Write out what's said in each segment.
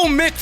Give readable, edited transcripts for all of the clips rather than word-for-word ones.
Mick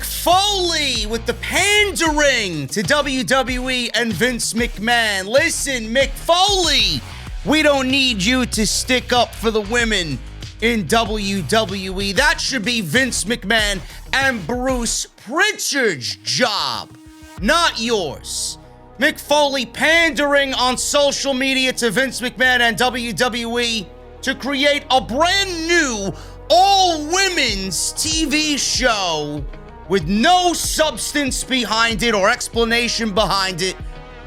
Foley with the pandering to WWE and Vince McMahon. Listen, Mick Foley, we don't need you to stick up for the women in WWE. That should be Vince McMahon and Bruce Prichard's job, not yours. Mick Foley pandering on social media to Vince McMahon and WWE to create a brand new all-women's TV show with no substance behind it or explanation behind it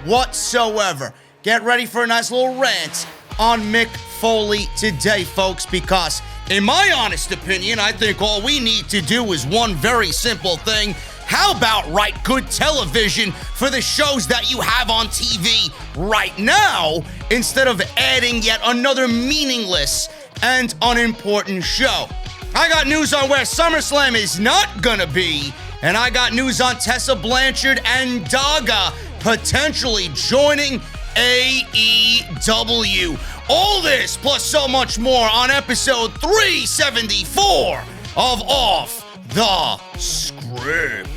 whatsoever. Get ready for a nice little rant on Mick Foley today, folks, because in my honest opinion, I think all we need to do is one very simple thing. How about write good television for the shows that you have on TV right now instead of adding yet another meaningless and unimportant show? I got news on where Summerslam is not gonna be, and I got news on Tessa Blanchard and Daga potentially joining AEW. All this plus so much more on episode 374 of Off the Script.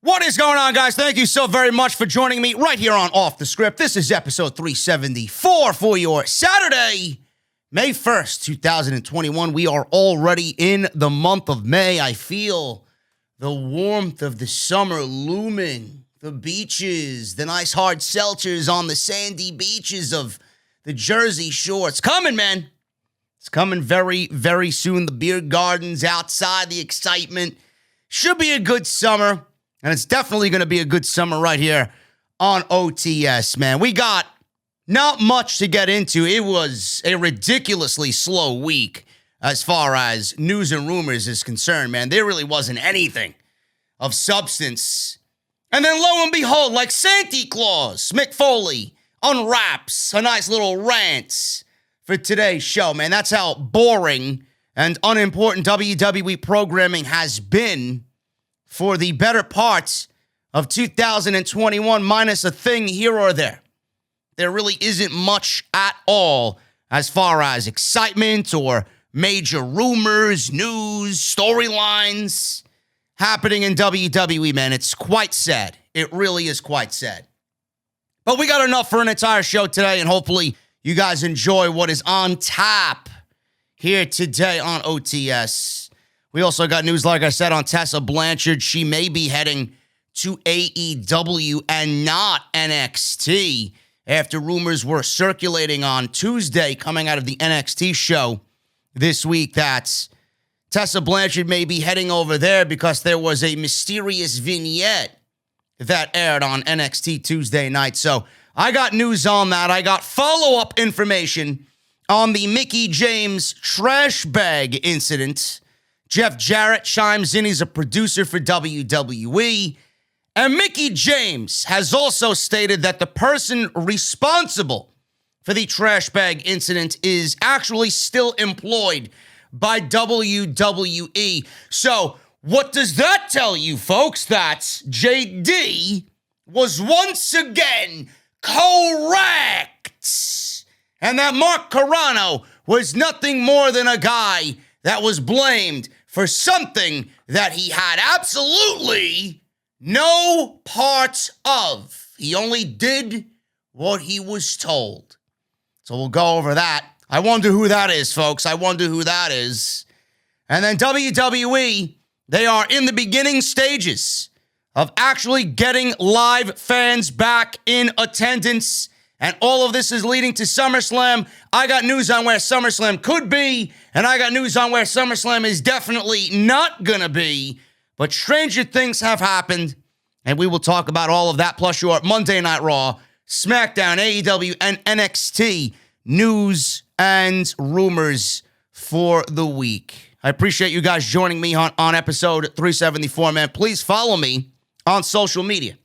What is going on, guys? Thank you so very much for joining me right here on Off the Script. This is episode 374 for your Saturday, May 1st, 2021. We are already in the month of May. I feel the warmth of the summer looming. The beaches, the nice hard seltzers on the sandy beaches of the Jersey Shore. It's coming, man. It's coming very, very soon. The beer gardens outside, the excitement. Should be a good summer. And it's definitely going to be a good summer right here on OTS, man. We got not much to get into. It was a ridiculously slow week as far as news and rumors is concerned, man. There really wasn't anything of substance. And then lo and behold, like Santa Claus, Mick Foley unwraps a nice little rant for today's show, man. That's how boring and unimportant WWE programming has been for the better parts of 2021, minus a thing here or there. There really isn't much at all as far as excitement or major rumors, news, storylines happening in WWE, man. It's quite sad. It really is quite sad. But we got enough for an entire show today, and hopefully you guys enjoy what is on tap here today on OTS. We also got news, like I said, on Tessa Blanchard. She may be heading to AEW and not NXT after rumors were circulating on Tuesday coming out of the NXT show this week that Tessa Blanchard may be heading over there because there was a mysterious vignette that aired on NXT Tuesday night. So I got news on that. I got follow-up information on the Mickie James trash bag incident. Jeff Jarrett chimes in. He's a producer for WWE. And Mickie James has also stated that the person responsible for the trash bag incident is actually still employed by WWE. So what does that tell you, folks? That JD was once again correct. And that Mark Carrano was nothing more than a guy that was blamed for something that he had absolutely no part of. He only did what he was told. So we'll go over that. I wonder who that is, folks. I wonder who that is. And then WWE, they are in the beginning stages of actually getting live fans back in attendance. And all of this is leading to SummerSlam. I got news on where SummerSlam could be, and I got news on where SummerSlam is definitely not going to be. But stranger things have happened, and we will talk about all of that, plus your Monday Night Raw, SmackDown, AEW, and NXT news and rumors for the week. I appreciate you guys joining me on episode 374, man. Please follow me on social media.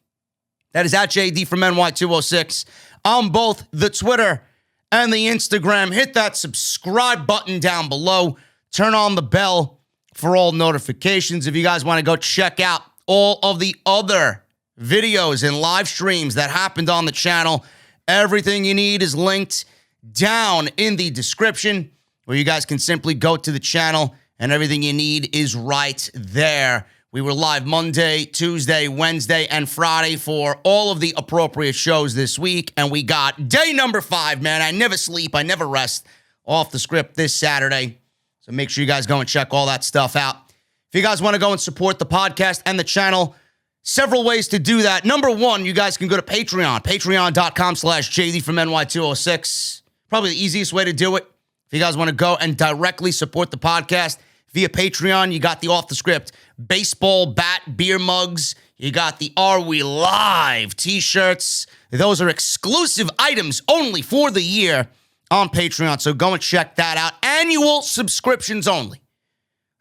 That is at JD from NY206 on both the Twitter and the Instagram. Hit that subscribe button down below. Turn on the bell for all notifications. If you guys want to go check out all of the other videos and live streams that happened on the channel, everything you need is linked down in the description, where you guys can simply go to the channel and everything you need is right there. We were live Monday, Tuesday, Wednesday, and Friday for all of the appropriate shows this week. And we got day number 5, man. I never sleep. I never rest. Off the script this Saturday. So make sure you guys go and check all that stuff out. If you guys want to go and support the podcast and the channel, several ways to do that. Number one, you guys can go to Patreon. Patreon.com/JD from NY206. Probably the easiest way to do it. If you guys want to go and directly support the podcast via Patreon, you got the Off the Script baseball bat beer mugs. You got the Are We Live t-shirts. Those are exclusive items only for the year on Patreon. So go and check that out. Annual subscriptions only.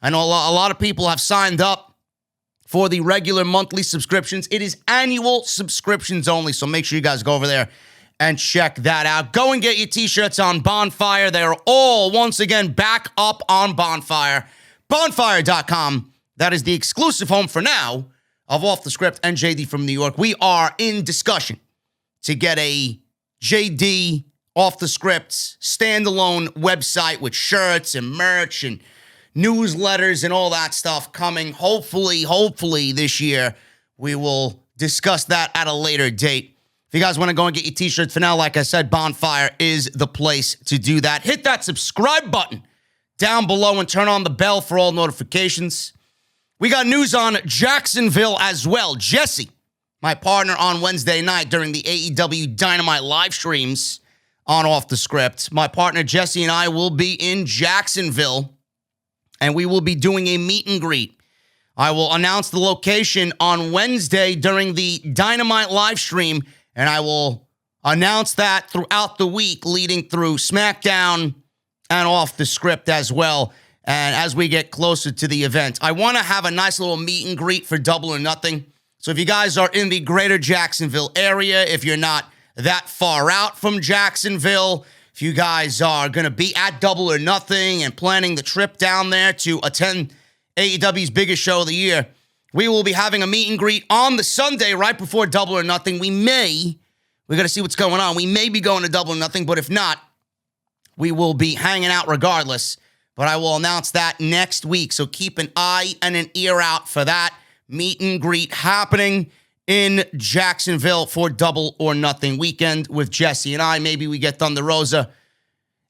I know a lot of people have signed up for the regular monthly subscriptions. It is annual subscriptions only. So make sure you guys go over there and check that out. Go and get your t-shirts on Bonfire. They are all, once again, back up on Bonfire. Bonfire.com. That is the exclusive home for now of Off the Script and JD from New York. We are in discussion to get a JD Off the Script standalone website with shirts and merch and newsletters and all that stuff coming. Hopefully this year. We will discuss that at a later date. If you guys want to go and get your t-shirts for now, like I said, Bonfire is the place to do that. Hit that subscribe button down below and turn on the bell for all notifications. We got news on Jacksonville as well. Jesse, my partner on Wednesday night during the AEW Dynamite live streams on Off the Script, my partner Jesse and I will be in Jacksonville, and we will be doing a meet and greet. I will announce the location on Wednesday during the Dynamite live stream, and I will announce that throughout the week leading through SmackDown and Off the Script as well. And as we get closer to the event, I want to have a nice little meet and greet for Double or Nothing. So if you guys are in the greater Jacksonville area, if you're not that far out from Jacksonville, if you guys are going to be at Double or Nothing and planning the trip down there to attend AEW's biggest show of the year, we will be having a meet and greet on the Sunday right before Double or Nothing. We got to see what's going on. We may be going to Double or Nothing, but if not, we will be hanging out regardless. But I will announce that next week. So keep an eye and an ear out for that meet and greet happening in Jacksonville for Double or Nothing weekend with Jesse and I. Maybe we get Thunder Rosa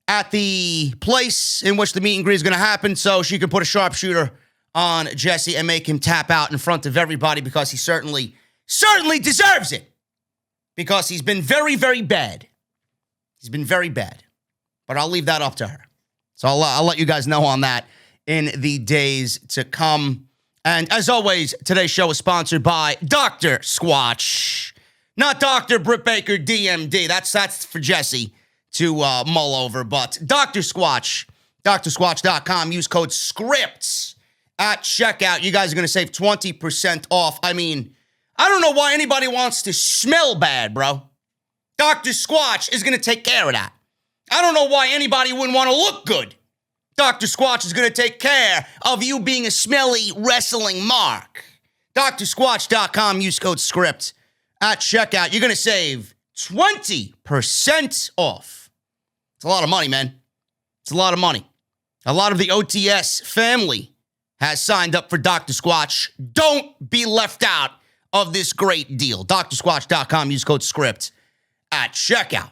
at the place in which the meet and greet is going to happen so she can put a sharpshooter on Jesse and make him tap out in front of everybody, because he certainly deserves it, because he's been very, very bad. He's been very bad. But I'll leave that up to her. So I'll let you guys know on that in the days to come. And as always, today's show is sponsored by Dr. Squatch. Not Dr. Britt Baker, DMD. That's for Jesse to mull over. But Dr. Squatch, drsquatch.com. Use code SCRIPTS at checkout. You guys are going to save 20% off. I mean, I don't know why anybody wants to smell bad, bro. Dr. Squatch is going to take care of that. I don't know why anybody wouldn't want to look good. Dr. Squatch is going to take care of you being a smelly wrestling mark. drsquatch.com. Use code SCRIPT at checkout. You're going to save 20% off. It's a lot of money, man. It's a lot of money. A lot of the OTS family has signed up for Dr. Squatch. Don't be left out of this great deal. drsquatch.com. Use code SCRIPT at checkout.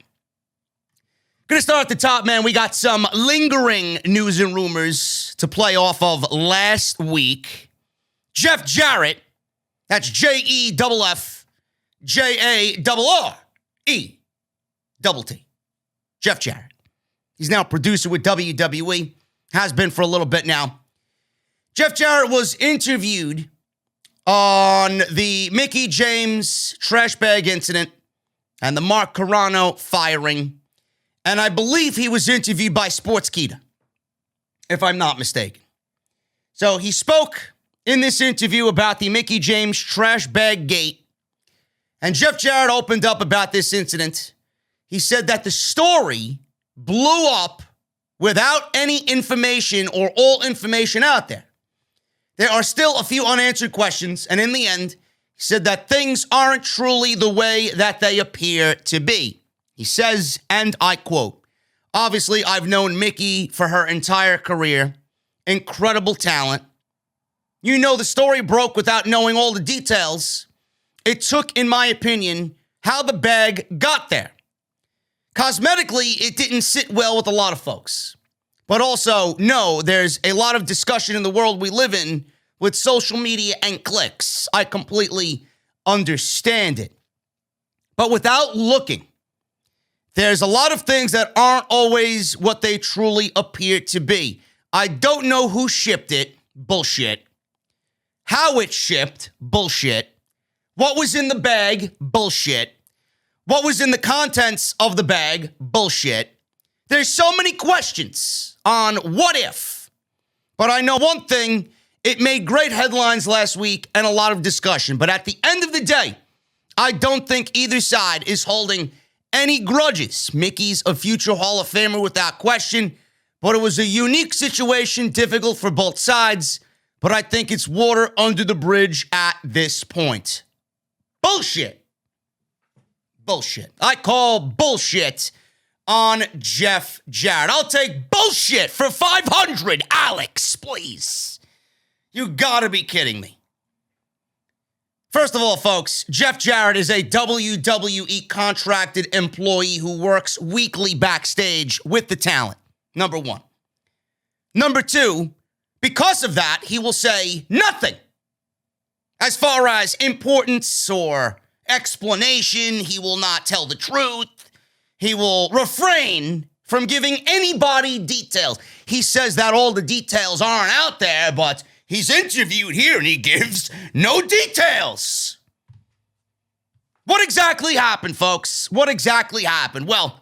Gonna start at the top, man. We got some lingering news and rumors to play off of last week. Jeff Jarrett, that's Jeff-Jarrett. Jeff Jarrett. He's now a producer with WWE, has been for a little bit now. Jeff Jarrett was interviewed on the Mickie James trash bag incident and the Mark Carrano firing. And I believe he was interviewed by Sportskeeda, if I'm not mistaken. So he spoke in this interview about the Mickie James trash bag gate. And Jeff Jarrett opened up about this incident. He said that the story blew up without any information or all information out there. There are still a few unanswered questions. And in the end, he said that things aren't truly the way that they appear to be. He says, and I quote, "Obviously, I've known Mickie for her entire career. Incredible talent. You know, the story broke without knowing all the details. It took, in my opinion, how the bag got there. Cosmetically, it didn't sit well with a lot of folks. But also, no, there's a lot of discussion in the world we live in with social media and clicks. I completely understand it. But without looking, there's a lot of things that aren't always what they truly appear to be. I don't know who shipped it. Bullshit. How it shipped. Bullshit. What was in the bag? Bullshit. What was in the contents of the bag? Bullshit. There's so many questions on what if. But I know one thing. It made great headlines last week and a lot of discussion. But at the end of the day, I don't think either side is holding any grudges. Mickey's a future Hall of Famer without question, but it was a unique situation, difficult for both sides, but I think it's water under the bridge at this point. Bullshit. Bullshit. I call bullshit on Jeff Jarrett. I'll take bullshit for 500, Alex, please. You gotta be kidding me. First of all, folks, Jeff Jarrett is a WWE contracted employee who works weekly backstage with the talent. Number one. Number two, because of that, he will say nothing as far as importance or explanation. He will not tell the truth. He will refrain from giving anybody details. He says that all the details aren't out there, but he's interviewed here and he gives no details. What exactly happened, folks? What exactly happened? Well,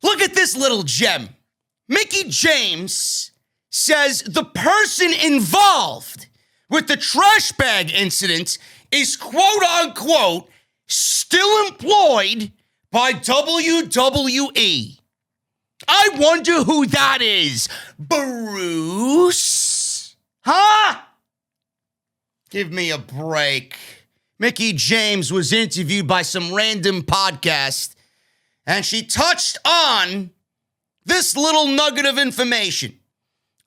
look at this little gem. Mickie James says the person involved with the trash bag incident is quote unquote still employed by WWE. I wonder who that is. Bruce? Huh? Give me a break. Mickie James was interviewed by some random podcast, and she touched on this little nugget of information.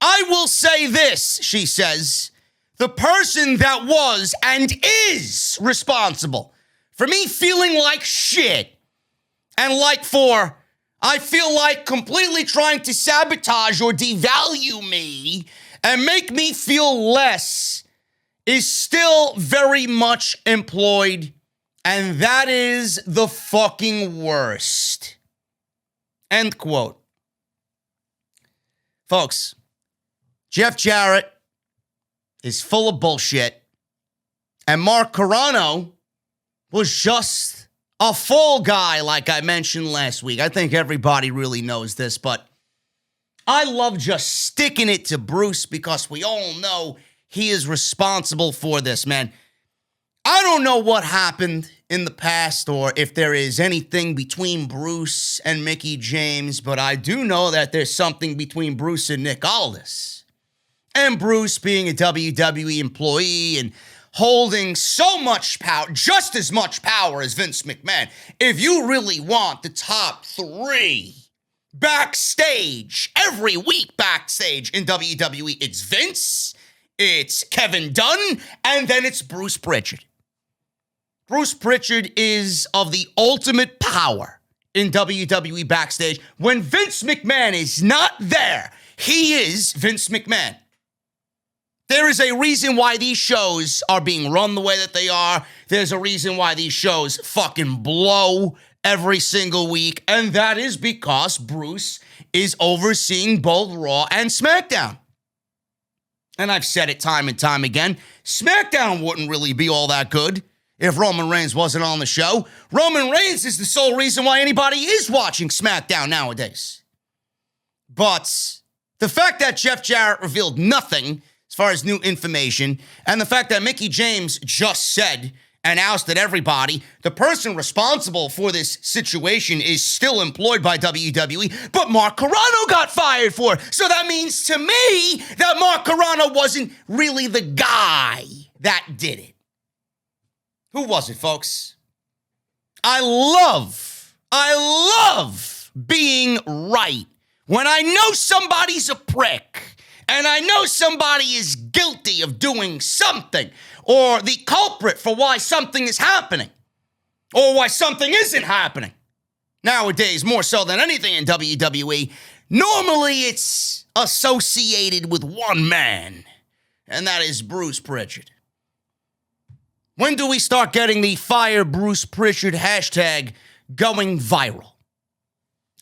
I will say this, she says, the person that was and is responsible for me feeling like shit and I feel like completely trying to sabotage or devalue me and make me feel less is still very much employed, and that is the fucking worst. End quote. Folks, Jeff Jarrett is full of bullshit, and Mark Carrano was just a fall guy, like I mentioned last week. I think everybody really knows this, but I love just sticking it to Bruce because we all know he is responsible for this, man. I don't know what happened in the past or if there is anything between Bruce and Mickie James, but I do know that there's something between Bruce and Nick Aldis. And Bruce being a WWE employee and holding so much power, just as much power as Vince McMahon. If you really want the top three backstage, every week backstage in WWE, it's Vince, it's Kevin Dunn, and then it's Bruce Prichard. Bruce Prichard is of the ultimate power in WWE backstage. When Vince McMahon is not there, he is Vince McMahon. There is a reason why these shows are being run the way that they are. There's a reason why these shows fucking blow every single week, and that is because Bruce is overseeing both Raw and SmackDown. And I've said it time and time again, SmackDown wouldn't really be all that good if Roman Reigns wasn't on the show. Roman Reigns is the sole reason why anybody is watching SmackDown nowadays. But the fact that Jeff Jarrett revealed nothing as far as new information, and the fact that Mickie James just said and ousted everybody, the person responsible for this situation is still employed by WWE, but Mark Carrano got fired for it. So that means to me that Mark Carrano wasn't really the guy that did it. Who was it, folks? I love being right. When I know somebody's a prick, and I know somebody is guilty of doing something, or the culprit for why something is happening, or why something isn't happening. Nowadays, more so than anything in WWE, normally it's associated with one man, and that is Bruce Prichard. When do we start getting the Fire Bruce Prichard hashtag going viral?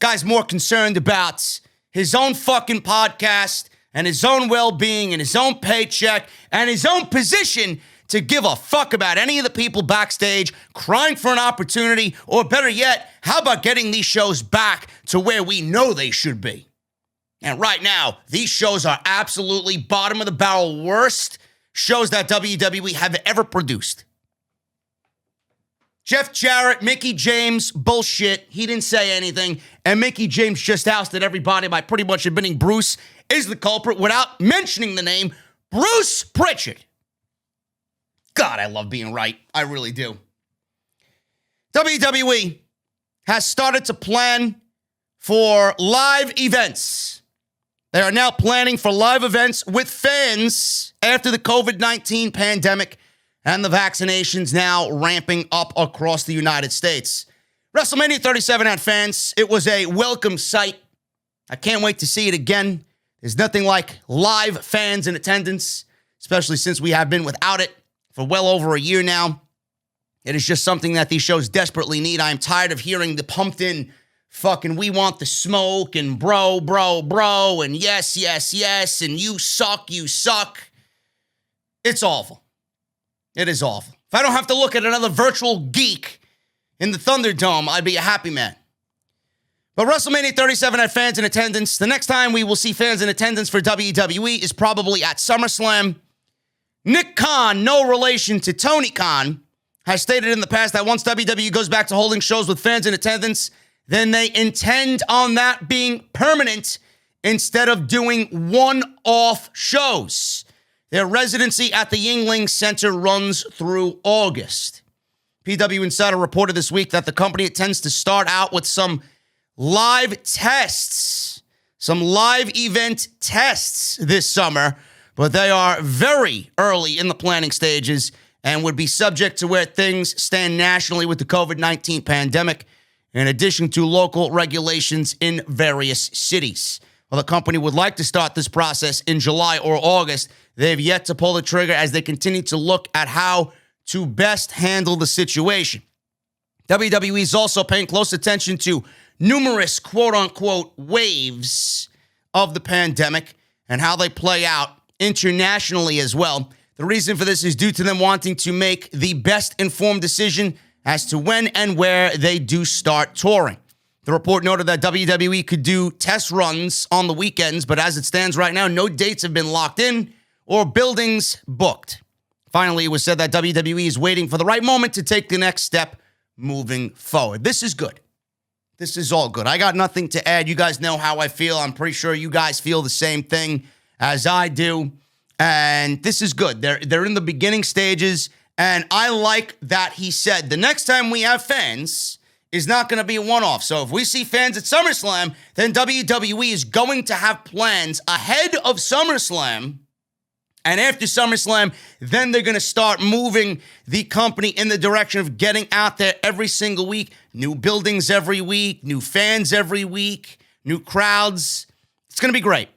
Guy's more concerned about his own fucking podcast and his own well-being and his own paycheck and his own position to give a fuck about any of the people backstage crying for an opportunity, or better yet, how about getting these shows back to where we know they should be? And right now, these shows are absolutely bottom of the barrel worst shows that WWE have ever produced. Jeff Jarrett, Mickie James, bullshit. He didn't say anything. And Mickie James just ousted everybody by pretty much admitting Bruce is the culprit without mentioning the name Bruce Prichard. God, I love being right. I really do. WWE has started to plan for live events. They are now planning for live events with fans after the COVID-19 pandemic and the vaccinations now ramping up across the United States. WrestleMania 37 had fans. It was a welcome sight. I can't wait to see it again. There's nothing like live fans in attendance, especially since we have been without it for well over a year now. It is just something that these shows desperately need. I'm tired of hearing the pumped in fucking we want the smoke and bro, and yes, and you suck. It's awful. It is awful. If I don't have to look at another virtual geek in the Thunderdome, I'd be a happy man. But WrestleMania 37 had fans in attendance. The next time we will see fans in attendance for WWE is probably at SummerSlam. Nick Khan, no relation to Tony Khan, has stated in the past that once WWE goes back to holding shows with fans in attendance, then they intend on that being permanent instead of doing one-off shows. Their residency at the Yuengling Center runs through August. PW Insider reported this week that the company intends to start out with some live tests, some live event tests this summer, but they are very early in the planning stages and would be subject to where things stand nationally with the COVID-19 pandemic, in addition to local regulations in various cities. While the company would like to start this process in July or August, they have yet to pull the trigger as they continue to look at how to best handle the situation. WWE is also paying close attention to numerous quote-unquote waves of the pandemic and how they play out internationally as well. The reason for this is due to them wanting to make the best informed decision as to when and where they do start touring. The report noted that WWE could do test runs on the weekends, but as it stands right now, no dates have been locked in or buildings booked. Finally, it was said that WWE is waiting for the right moment to take the next step moving forward. This is good. This is all good. I got nothing to add. You guys know how I feel. I'm pretty sure you guys feel the same thing as I do. And this is good. They're in the beginning stages. And I like that he said the next time we have fans is not going to be a one-off. So if we see fans at SummerSlam, then WWE is going to have plans ahead of SummerSlam. And after SummerSlam, then they're going to start moving the company in the direction of getting out there every single week, New buildings every week, new fans every week, new crowds. It's going to be great.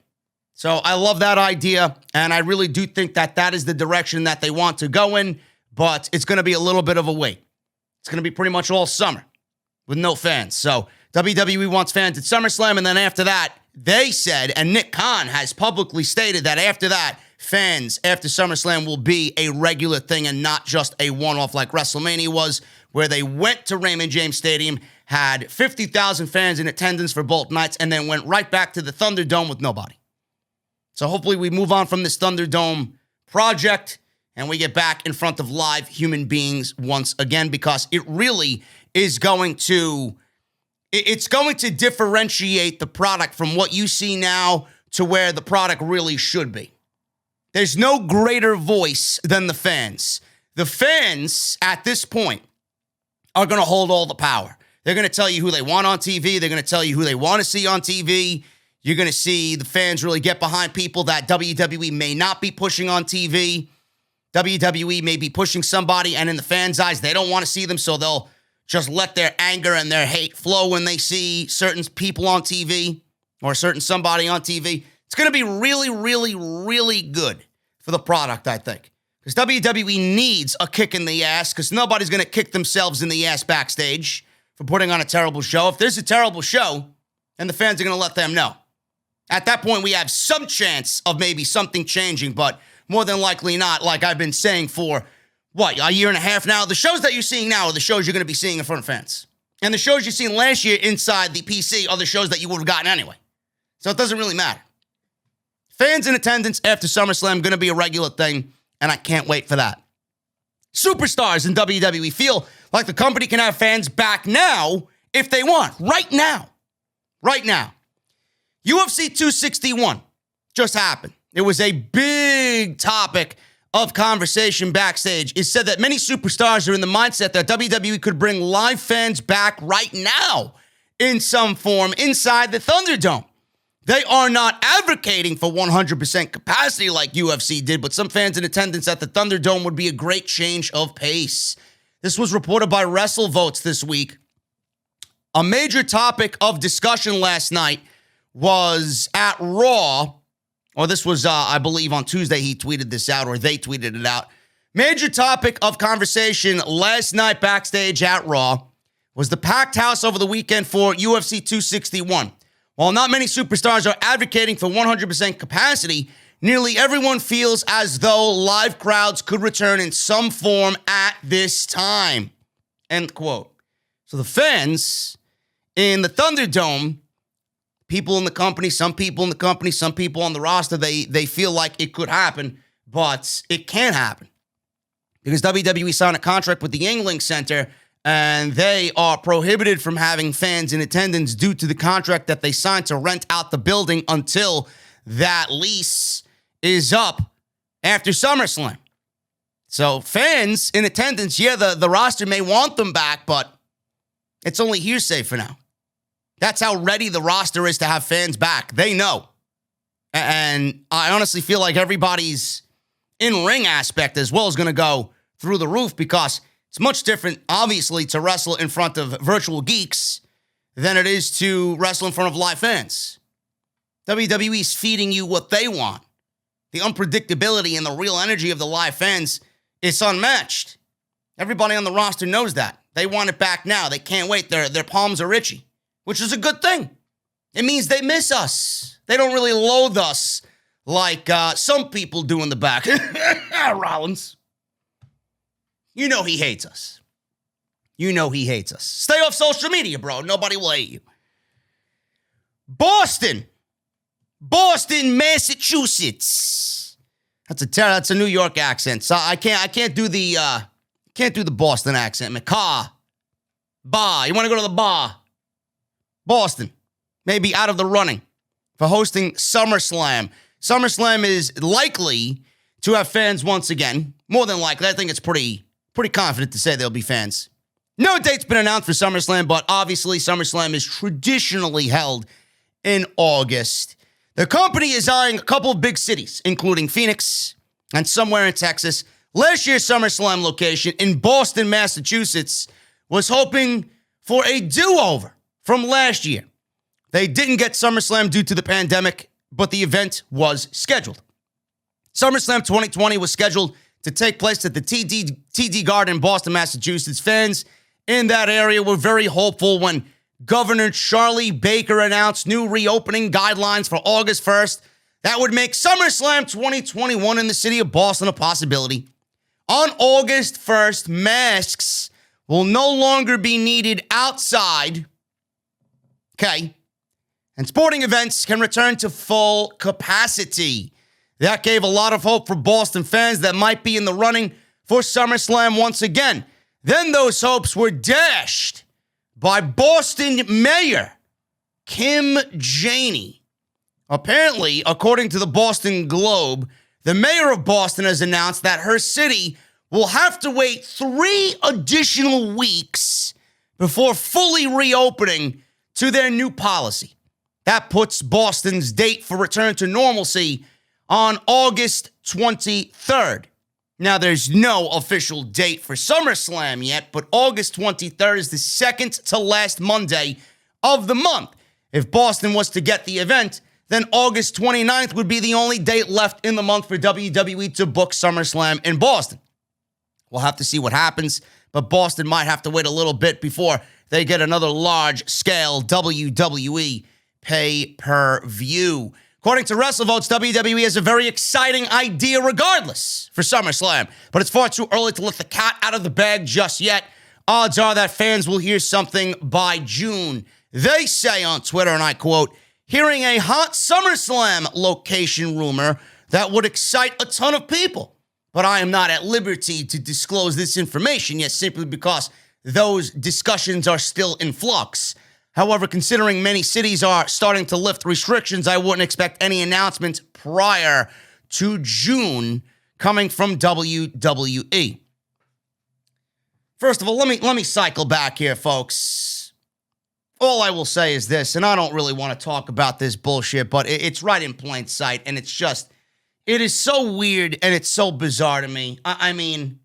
So I love that idea, and I really do think that that is the direction that they want to go in, but it's going to be a little bit of a wait. It's going to be pretty much all summer with no fans. So WWE wants fans at SummerSlam, and then after that, they said, and Nick Khan has publicly stated that after that, fans after SummerSlam will be a regular thing and not just a one-off like WrestleMania was, where they went to Raymond James Stadium, had 50,000 fans in attendance for both nights, and then went right back to the Thunderdome with nobody. So hopefully we move on from this Thunderdome project and we get back in front of live human beings once again, because it really is going to differentiate the product from what you see now to where the product really should be. There's no greater voice than the fans. The fans at this point are going to hold all the power. They're going to tell you who they want on TV. They're going to tell you who they want to see on TV. You're going to see the fans really get behind people that WWE may not be pushing on TV. WWE may be pushing somebody, and in the fans' eyes, they don't want to see them, so they'll just let their anger and their hate flow when they see certain people on TV or certain somebody on TV. It's going to be really, really, really good for the product, I think. Because WWE needs a kick in the ass, because nobody's going to kick themselves in the ass backstage for putting on a terrible show. If there's a terrible show, and the fans are going to let them know. At that point, we have some chance of maybe something changing, but more than likely not, like I've been saying for, a year and a half now? The shows that you're seeing now are the shows you're going to be seeing in front of fans. And the shows you've seen last year inside the PC are the shows that you would have gotten anyway. So it doesn't really matter. Fans in attendance after SummerSlam going to be a regular thing, and I can't wait for that. Superstars in WWE feel like the company can have fans back now if they want. Right now. Right now. UFC 261 just happened. It was a big topic of conversation backstage. It said that many superstars are in the mindset that WWE could bring live fans back right now in some form inside the Thunderdome. They are not advocating for 100% capacity like UFC did, but some fans in attendance at the Thunderdome would be a great change of pace. This was reported by WrestleVotes this week. A major topic of discussion last night was at Raw, or this was, I believe, on Tuesday he tweeted this out, or they tweeted it out. Major topic of conversation last night backstage at Raw was the packed house over the weekend for UFC 261. While not many superstars are advocating for 100% capacity, nearly everyone feels as though live crowds could return in some form at this time. End quote. So the fans in the Thunderdome, people in the company, some people on the roster, they feel like it could happen, but it can't happen. Because WWE signed a contract with the Yingling Center, and they are prohibited from having fans in attendance due to the contract that they signed to rent out the building until that lease is up after SummerSlam. So fans in attendance, yeah, the roster may want them back, but it's only hearsay for now. That's how ready the roster is to have fans back. They know. And I honestly feel like everybody's in-ring aspect as well is going to go through the roof, because it's much different, obviously, to wrestle in front of virtual geeks than it is to wrestle in front of live fans. WWE is feeding you what they want. The unpredictability and the real energy of the live fans is unmatched. Everybody on the roster knows that. They want it back now. They can't wait. Their palms are itchy, which is a good thing. It means they miss us. They don't really loathe us like some people do in the back. Rollins. You know he hates us. You know he hates us. Stay off social media, bro. Nobody will hate you. Boston, Massachusetts. That's a New York accent. So I can't do the Boston accent. Bar. You want to go to the bar? Boston, maybe out of the running for hosting SummerSlam. SummerSlam is likely to have fans once again. More than likely. I think it's pretty confident to say there'll be fans. No date's been announced for SummerSlam, but obviously SummerSlam is traditionally held in August. The company is eyeing a couple of big cities, including Phoenix and somewhere in Texas. Last year's SummerSlam location in Boston, Massachusetts, was hoping for a do-over from last year. They didn't get SummerSlam due to the pandemic, but the event was scheduled. SummerSlam 2020 was scheduled to take place at the TD Garden in Boston, Massachusetts. Fans in that area were very hopeful when Governor Charlie Baker announced new reopening guidelines for August 1st that would make SummerSlam 2021 in the city of Boston a possibility. On August 1st, masks will no longer be needed outside. Okay. And sporting events can return to full capacity. That gave a lot of hope for Boston fans that might be in the running for SummerSlam once again. Then those hopes were dashed by Boston Mayor Kim Janey. Apparently, according to the Boston Globe, the mayor of Boston has announced that her city will have to wait 3 additional weeks before fully reopening to their new policy. That puts Boston's date for return to normalcy on August 23rd. Now, there's no official date for SummerSlam yet, but August 23rd is the second to last Monday of the month. If Boston was to get the event, then August 29th would be the only date left in the month for WWE to book SummerSlam in Boston. We'll have to see what happens, but Boston might have to wait a little bit before they get another large-scale WWE pay-per-view. According to WrestleVotes, WWE has a very exciting idea regardless for SummerSlam, but it's far too early to let the cat out of the bag just yet. Odds are that fans will hear something by June. They say on Twitter, and I quote, hearing a hot SummerSlam location rumor that would excite a ton of people. But I am not at liberty to disclose this information yet simply because those discussions are still in flux. However, considering many cities are starting to lift restrictions, I wouldn't expect any announcements prior to June coming from WWE. First of all, let me cycle back here, folks. All I will say is this, and I don't really want to talk about this bullshit, but it's right in plain sight, and it's just, it is so weird and it's so bizarre to me. I mean,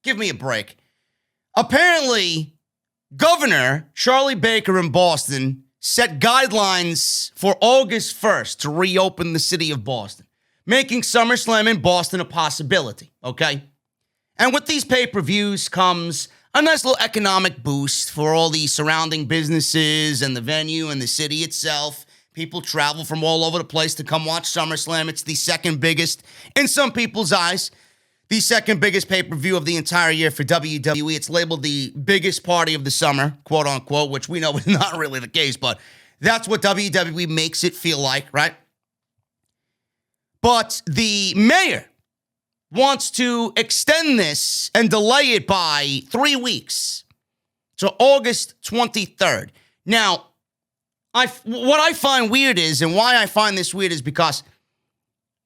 give me a break. Apparently, Governor Charlie Baker in Boston set guidelines for August 1st to reopen the city of Boston, making SummerSlam in Boston a possibility, okay? And with these pay-per-views comes a nice little economic boost for all the surrounding businesses and the venue and the city itself. People travel from all over the place to come watch SummerSlam. It's the second biggest, in some people's eyes, the second biggest pay-per-view of the entire year for WWE. It's labeled the biggest party of the summer, quote unquote, which we know is not really the case, but that's what WWE makes it feel like, right? But the mayor wants to extend this and delay it by 3 weeks to August 23rd. Now, what I find weird is, and why I find this weird is because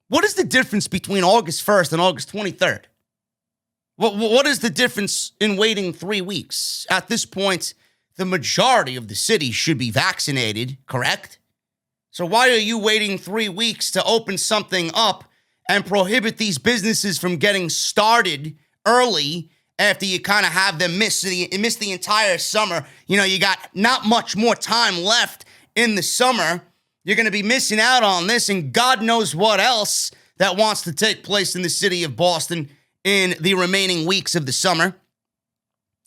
what is the difference between August 1st and August 23rd? What is the difference in waiting 3 weeks? At this point, the majority of the city should be vaccinated, correct? So why are you waiting 3 weeks to open something up and prohibit these businesses from getting started early after you kind of have them miss the entire summer? You know, you got not much more time left in the summer. You're going to be missing out on this and God knows what else that wants to take place in the city of Boston in the remaining weeks of the summer.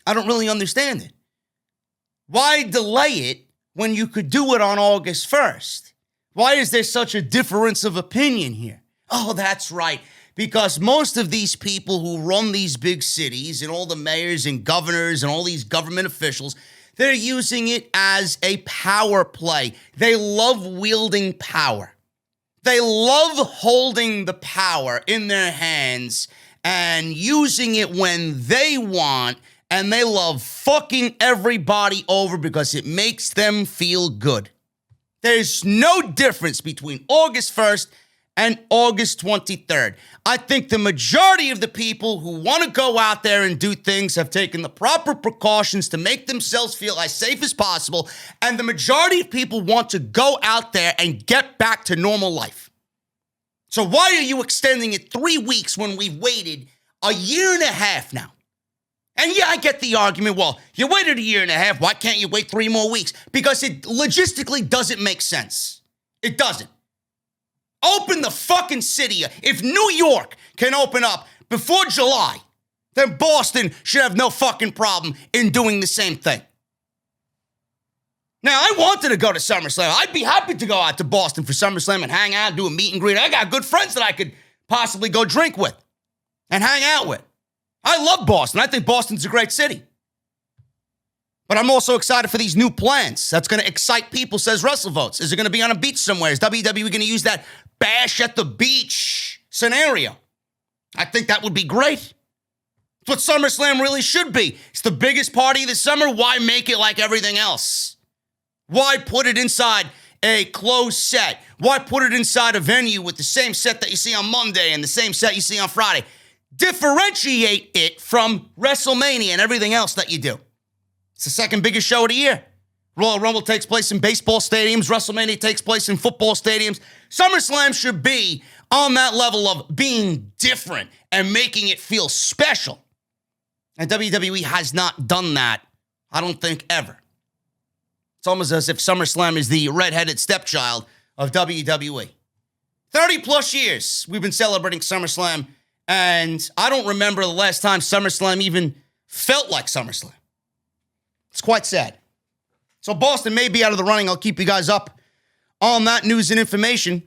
I don't really understand it. Why delay it when you could do it on August 1st? Why is there such a difference of opinion here? Oh, that's right. Because most of these people who run these big cities and all the mayors and governors and all these government officials, they're using it as a power play. They love wielding power. They love holding the power in their hands and using it when they want, and they love fucking everybody over because it makes them feel good. There's no difference between August 1st and August 23rd. I think the majority of the people who want to go out there and do things have taken the proper precautions to make themselves feel as safe as possible, and the majority of people want to go out there and get back to normal life. So why are you extending it 3 weeks when we've waited a year and a half now? And yeah, I get the argument, well, you waited a year and a half, why can't you wait 3 more weeks? Because it logistically doesn't make sense. It doesn't. Open the fucking city. If New York can open up before July, then Boston should have no fucking problem in doing the same thing. Now, I wanted to go to Summerslam. I'd be happy to go out to Boston for Summerslam and hang out, do a meet and greet. I got good friends that I could possibly go drink with and hang out with. I love Boston. I think Boston's a great city. But I'm also excited for these new plans. That's going to excite people, says WrestleVotes. Is it going to be on a beach somewhere? Is WWE going to use that bash at the beach scenario? I think that would be great. It's what SummerSlam really should be. It's the biggest party of the summer. Why make it like everything else? Why put it inside a closed set? Why put it inside a venue with the same set that you see on Monday and the same set you see on Friday? Differentiate it from WrestleMania and everything else that you do. It's the second biggest show of the year. Royal Rumble takes place in baseball stadiums. WrestleMania takes place in football stadiums. SummerSlam should be on that level of being different and making it feel special. And WWE has not done that, I don't think, ever. It's almost as if SummerSlam is the redheaded stepchild of WWE. 30 plus years we've been celebrating SummerSlam, and I don't remember the last time SummerSlam even felt like SummerSlam. It's quite sad. So Boston may be out of the running. I'll keep you guys up on that news and information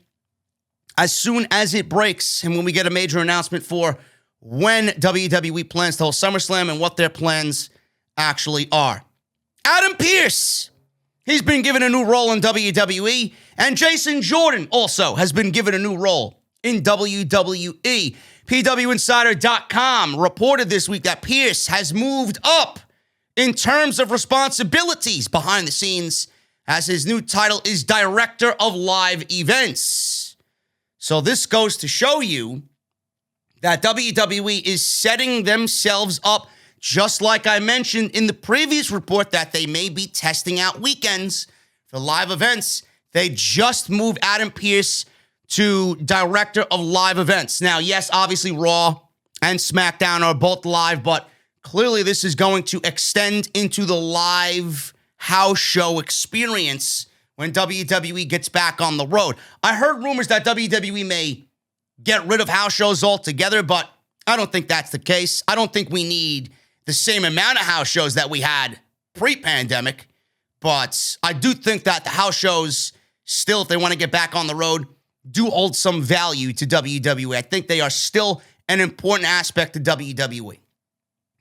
as soon as it breaks and when we get a major announcement for when WWE plans to hold SummerSlam and what their plans actually are. Adam Pearce, he's been given a new role in WWE, and Jason Jordan also has been given a new role in WWE. PWInsider.com reported this week that Pearce has moved up in terms of responsibilities behind the scenes, as his new title is Director of Live Events. So this goes to show you that WWE is setting themselves up, just like I mentioned in the previous report, that they may be testing out weekends for live events. They just moved Adam Pearce to Director of Live Events. Now, yes, obviously Raw and SmackDown are both live, but clearly this is going to extend into the live house show experience when WWE gets back on the road. I heard rumors that WWE may get rid of house shows altogether, but I don't think that's the case. I don't think we need the same amount of house shows that we had pre-pandemic, but I do think that the house shows still, if they want to get back on the road, do hold some value to WWE. I think they are still an important aspect to WWE.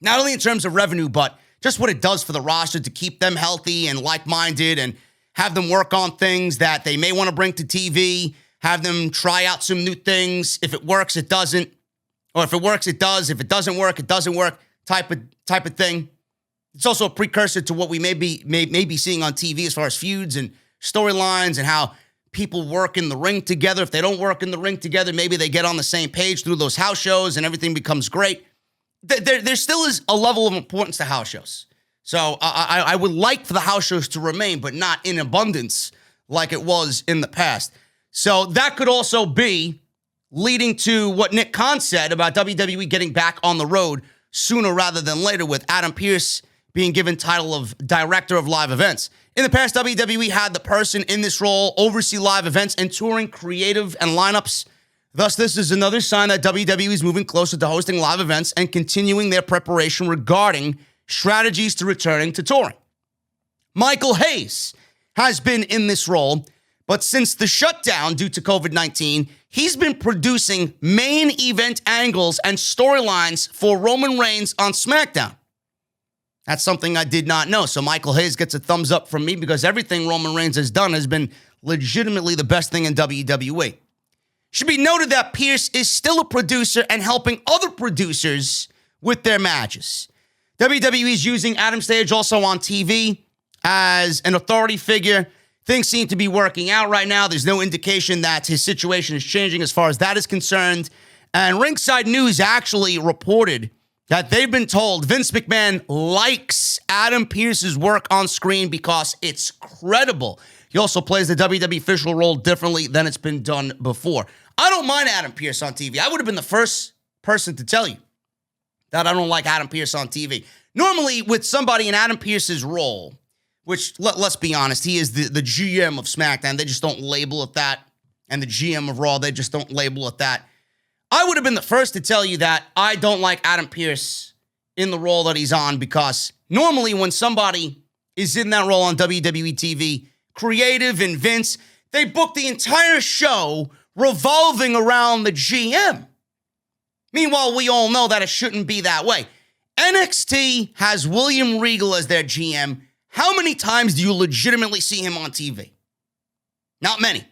Not only in terms of revenue, but just what it does for the roster to keep them healthy and like-minded and have them work on things that they may want to bring to TV, have them try out some new things. If it works, it doesn't. Or if it works, it does. If it doesn't work, it doesn't work type of thing. It's also a precursor to what we may be seeing on TV as far as feuds and storylines and how people work in the ring together. If they don't work in the ring together, maybe they get on the same page through those house shows and everything becomes great. There still is a level of importance to house shows. So I would like for the house shows to remain, but not in abundance like it was in the past. So that could also be leading to what Nick Khan said about WWE getting back on the road sooner rather than later, with Adam Pearce being given title of Director of Live Events. In the past, WWE had the person in this role oversee live events and touring creative and lineups. Thus, this is another sign that WWE is moving closer to hosting live events and continuing their preparation regarding strategies to returning to touring. Michael Hayes has been in this role, but since the shutdown due to COVID-19, he's been producing main event angles and storylines for Roman Reigns on SmackDown. That's something I did not know. So Michael Hayes gets a thumbs up from me because everything Roman Reigns has done has been legitimately the best thing in WWE. Should be noted that Pearce is still a producer and helping other producers with their matches. WWE is using Adam Stage also on TV as an authority figure. Things seem to be working out right now. There's no indication that his situation is changing as far as that is concerned. And Ringside News actually reported that they've been told Vince McMahon likes Adam Pearce's work on screen because it's credible. He also plays the WWE official role differently than it's been done before. I don't mind Adam Pearce on TV. I would have been the first person to tell you that I don't like Adam Pearce on TV. Normally, with somebody in Adam Pearce's role, which, let's be honest, he is the GM of SmackDown. They just don't label it that. And the GM of Raw, they just don't label it that. I would have been the first to tell you that I don't like Adam Pearce in the role that he's on, because normally when somebody is in that role on WWE TV, Creative and Vince, they book the entire show revolving around the GM. Meanwhile, we all know that it shouldn't be that way. NXT has William Regal as their GM. How many times do you legitimately see him on TV? Not many.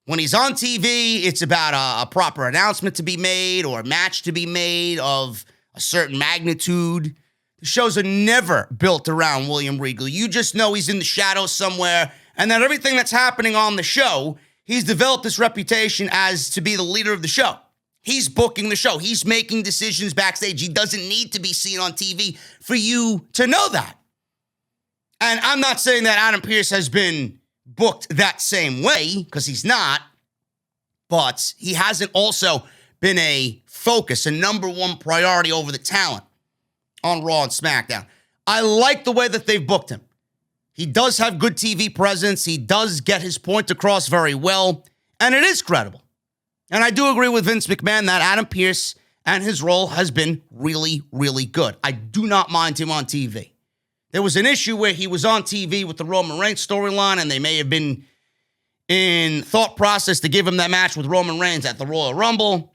When he's on TV, it's about a proper announcement to be made or a match to be made of a certain magnitude. The shows are never built around William Regal. You just know he's in the shadows somewhere, and that everything that's happening on the show, he's developed this reputation as to be the leader of the show. He's booking the show. He's making decisions backstage. He doesn't need to be seen on TV for you to know that. And I'm not saying that Adam Pearce has been booked that same way, because he's not, but he hasn't also been a focus, a number one priority over the talent on Raw and SmackDown. I like the way that they've booked him. He does have good TV presence. He does get his point across very well, and it is credible. And I do agree with Vince McMahon that Adam Pearce and his role has been really, really good. I do not mind him on TV. There was an issue where he was on TV with the Roman Reigns storyline, and they may have been in thought process to give him that match with Roman Reigns at the Royal Rumble.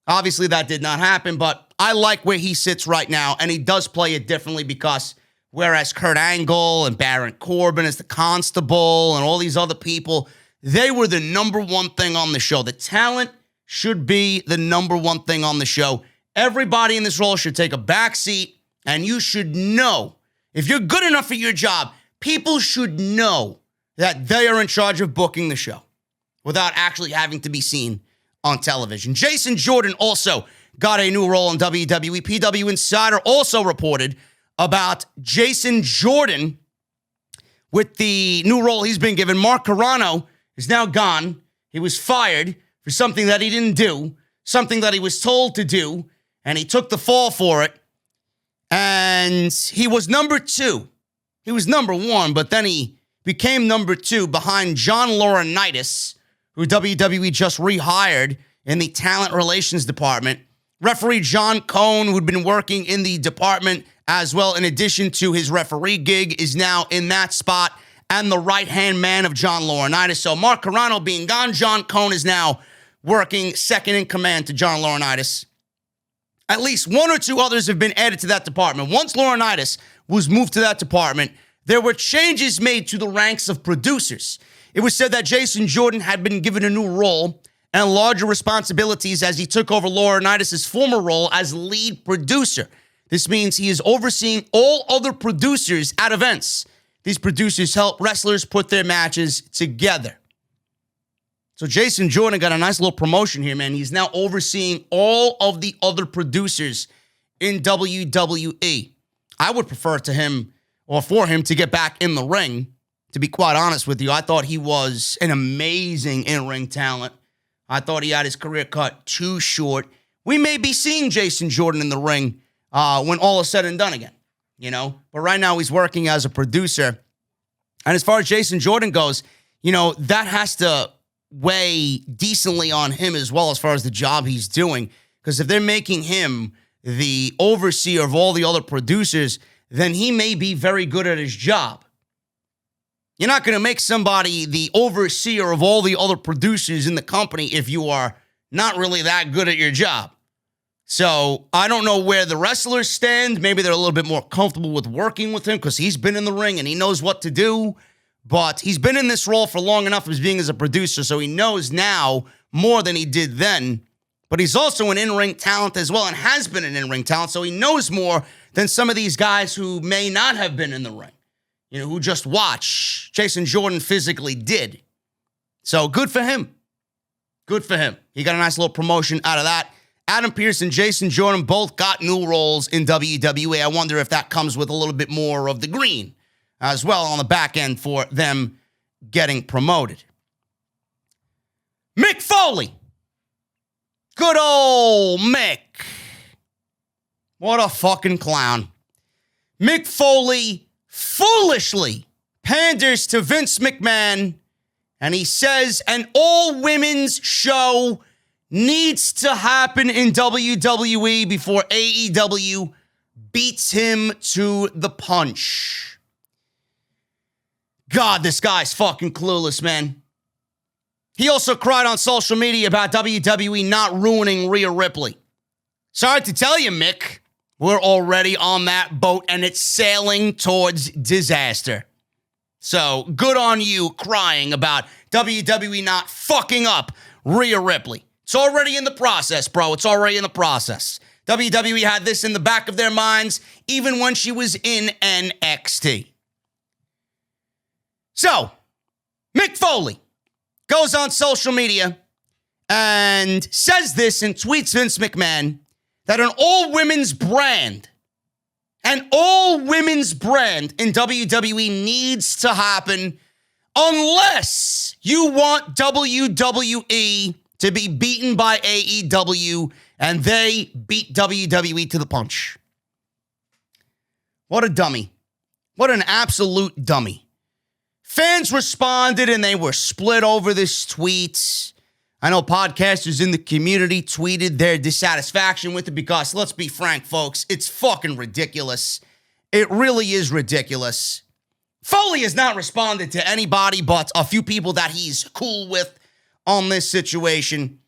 Obviously, that did not happen, but I like where he sits right now, and he does play it differently, because whereas Kurt Angle and Baron Corbin as the Constable and all these other people, they were the number one thing on the show. The talent should be the number one thing on the show. Everybody in this role should take a back seat, and you should know, if you're good enough for your job, people should know that they are in charge of booking the show without actually having to be seen on television. Jason Jordan also got a new role in WWE. PW Insider also reported about Jason Jordan with the new role he's been given. Mark Carrano is now gone. He was fired for something that he didn't do, something that he was told to do, and he took the fall for it. And he was number 2. He was number 1, but then he became number 2 behind John Laurinaitis, who WWE just rehired in the talent relations department. Referee John Cone, who'd been working in the department as well, in addition to his referee gig, is now in that spot, and the right-hand man of John Laurinaitis. So Mark Carrano being gone, John Cone is now working second in command to John Laurinaitis. At least 1 or 2 others have been added to that department. Once Laurinaitis was moved to that department, there were changes made to the ranks of producers. It was said that Jason Jordan had been given a new role and larger responsibilities as he took over Laurinaitis' former role as lead producer. This means he is overseeing all other producers at events. These producers help wrestlers put their matches together. So Jason Jordan got a nice little promotion here, man. He's now overseeing all of the other producers in WWE. I would prefer to him, or for him, to get back in the ring. To be quite honest with you, I thought he was an amazing in-ring talent. I thought he had his career cut too short. We may be seeing Jason Jordan in the ring when all is said and done again, you know? But right now he's working as a producer. And as far as Jason Jordan goes, you know, that has to weigh decently on him as well as far as the job he's doing. Because if they're making him the overseer of all the other producers, then he may be very good at his job. You're not going to make somebody the overseer of all the other producers in the company if you are not really that good at your job. So I don't know where the wrestlers stand. Maybe they're a little bit more comfortable with working with him because he's been in the ring and he knows what to do. But he's been in this role for long enough as being as a producer, so he knows now more than he did then. But he's also an in-ring talent as well and has been an in-ring talent, so he knows more than some of these guys who may not have been in the ring, you know, who just watch. Jason Jordan physically did. So good for him. Good for him. He got a nice little promotion out of that. Adam Pearce and Jason Jordan both got new roles in WWE. I wonder if that comes with a little bit more of the green as well on the back end for them getting promoted. Mick Foley. Good old Mick. What a fucking clown. Mick Foley foolishly panders to Vince McMahon, and he says an all-women's show needs to happen in WWE before AEW beats him to the punch. God, this guy's fucking clueless, man. He also cried on social media about WWE not ruining Rhea Ripley. Sorry to tell you, Mick, we're already on that boat and it's sailing towards disaster. So good on you crying about WWE not fucking up Rhea Ripley. It's already in the process, bro. It's already in the process. WWE had this in the back of their minds even when she was in NXT. So, Mick Foley goes on social media and says this and tweets Vince McMahon that an all-women's brand in WWE needs to happen unless you want WWE to be beaten by AEW and they beat WWE to the punch. What a dummy. What an absolute dummy. Fans responded and they were split over this tweet. I know podcasters in the community tweeted their dissatisfaction with it because, let's be frank, folks, it's fucking ridiculous. It really is ridiculous. Foley has not responded to anybody but a few people that he's cool with on this situation.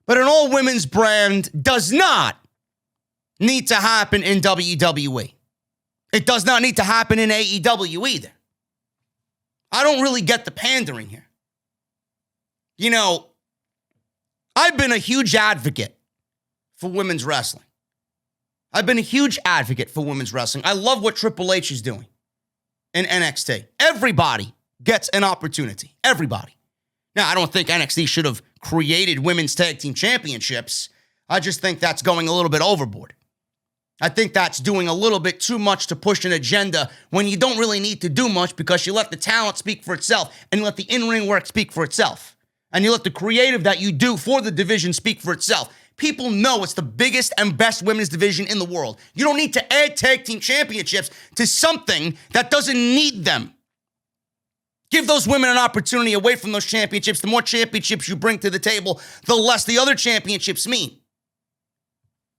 But an all-women's brand does not need to happen in WWE. It does not need to happen in AEW either. I don't really get the pandering here. You know, I've been a huge advocate for women's wrestling. I love what Triple H is doing in NXT. Everybody gets an opportunity. Everybody. Now, I don't think NXT should have created women's tag team championships. I just think that's going a little bit overboard. I think that's doing a little bit too much to push an agenda when you don't really need to do much because you let the talent speak for itself and you let the in-ring work speak for itself. And you let the creative that you do for the division speak for itself. People know it's the biggest and best women's division in the world. You don't need to add tag team championships to something that doesn't need them. Give those women an opportunity away from those championships. The more championships you bring to the table, the less the other championships mean.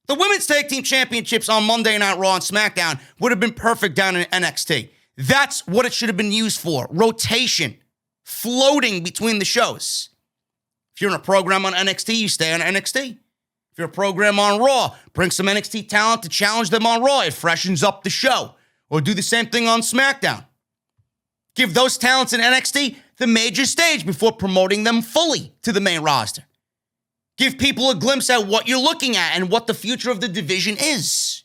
The women's tag team championships on Monday Night Raw and SmackDown would have been perfect down in NXT. That's what it should have been used for. Rotation. Floating between the shows. If you're in a program on NXT, you stay on NXT. If you're a program on Raw, bring some NXT talent to challenge them on Raw. It freshens up the show. Or do the same thing on SmackDown. Give those talents in NXT the major stage before promoting them fully to the main roster. Give people a glimpse at what you're looking at and what the future of the division is.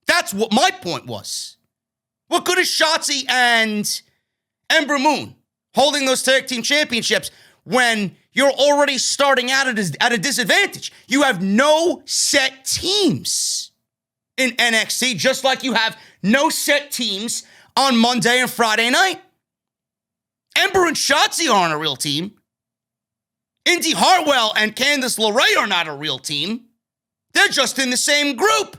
That's what my point was. What good is Shotzi and Ember Moon holding those tag team championships when you're already starting out at a disadvantage? You have no set teams in NXT, just like you have no set teams on Monday and Friday night. Ember and Shotzi aren't a real team. Indy Hartwell and Candice LeRae are not a real team. They're just in the same group.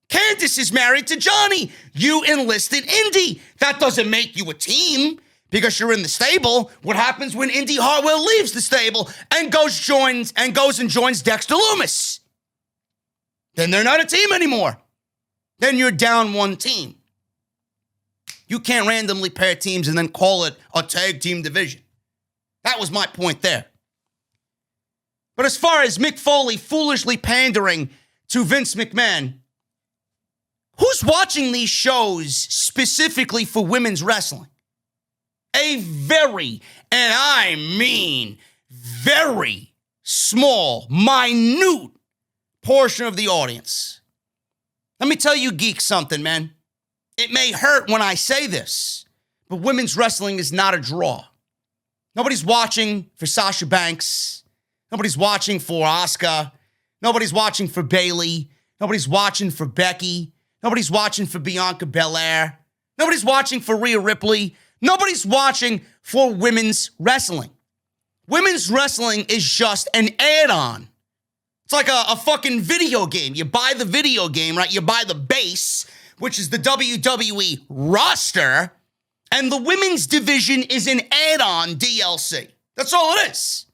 Candice is married to Johnny. You enlisted Indy. That doesn't make you a team because you're in the stable. What happens when Indy Hartwell leaves the stable and goes and joins Dexter Lumis? Then they're not a team anymore. Then you're down one team. You can't randomly pair teams and then call it a tag team division. That was my point there. But as far as Mick Foley foolishly pandering to Vince McMahon, who's watching these shows specifically for women's wrestling? A very, and I mean very small, minute portion of the audience. Let me tell you geeks something, man. It may hurt when I say this, but women's wrestling is not a draw. Nobody's watching for Sasha Banks. Nobody's watching for Asuka. Nobody's watching for Bayley. Nobody's watching for Becky. Nobody's watching for Bianca Belair. Nobody's watching for Rhea Ripley. Nobody's watching for women's wrestling. Women's wrestling is just an add-on It's like a fucking video game. You buy the video game, right? You buy the base, which is the WWE roster, and the women's division is an add-on DLC. That's all it is.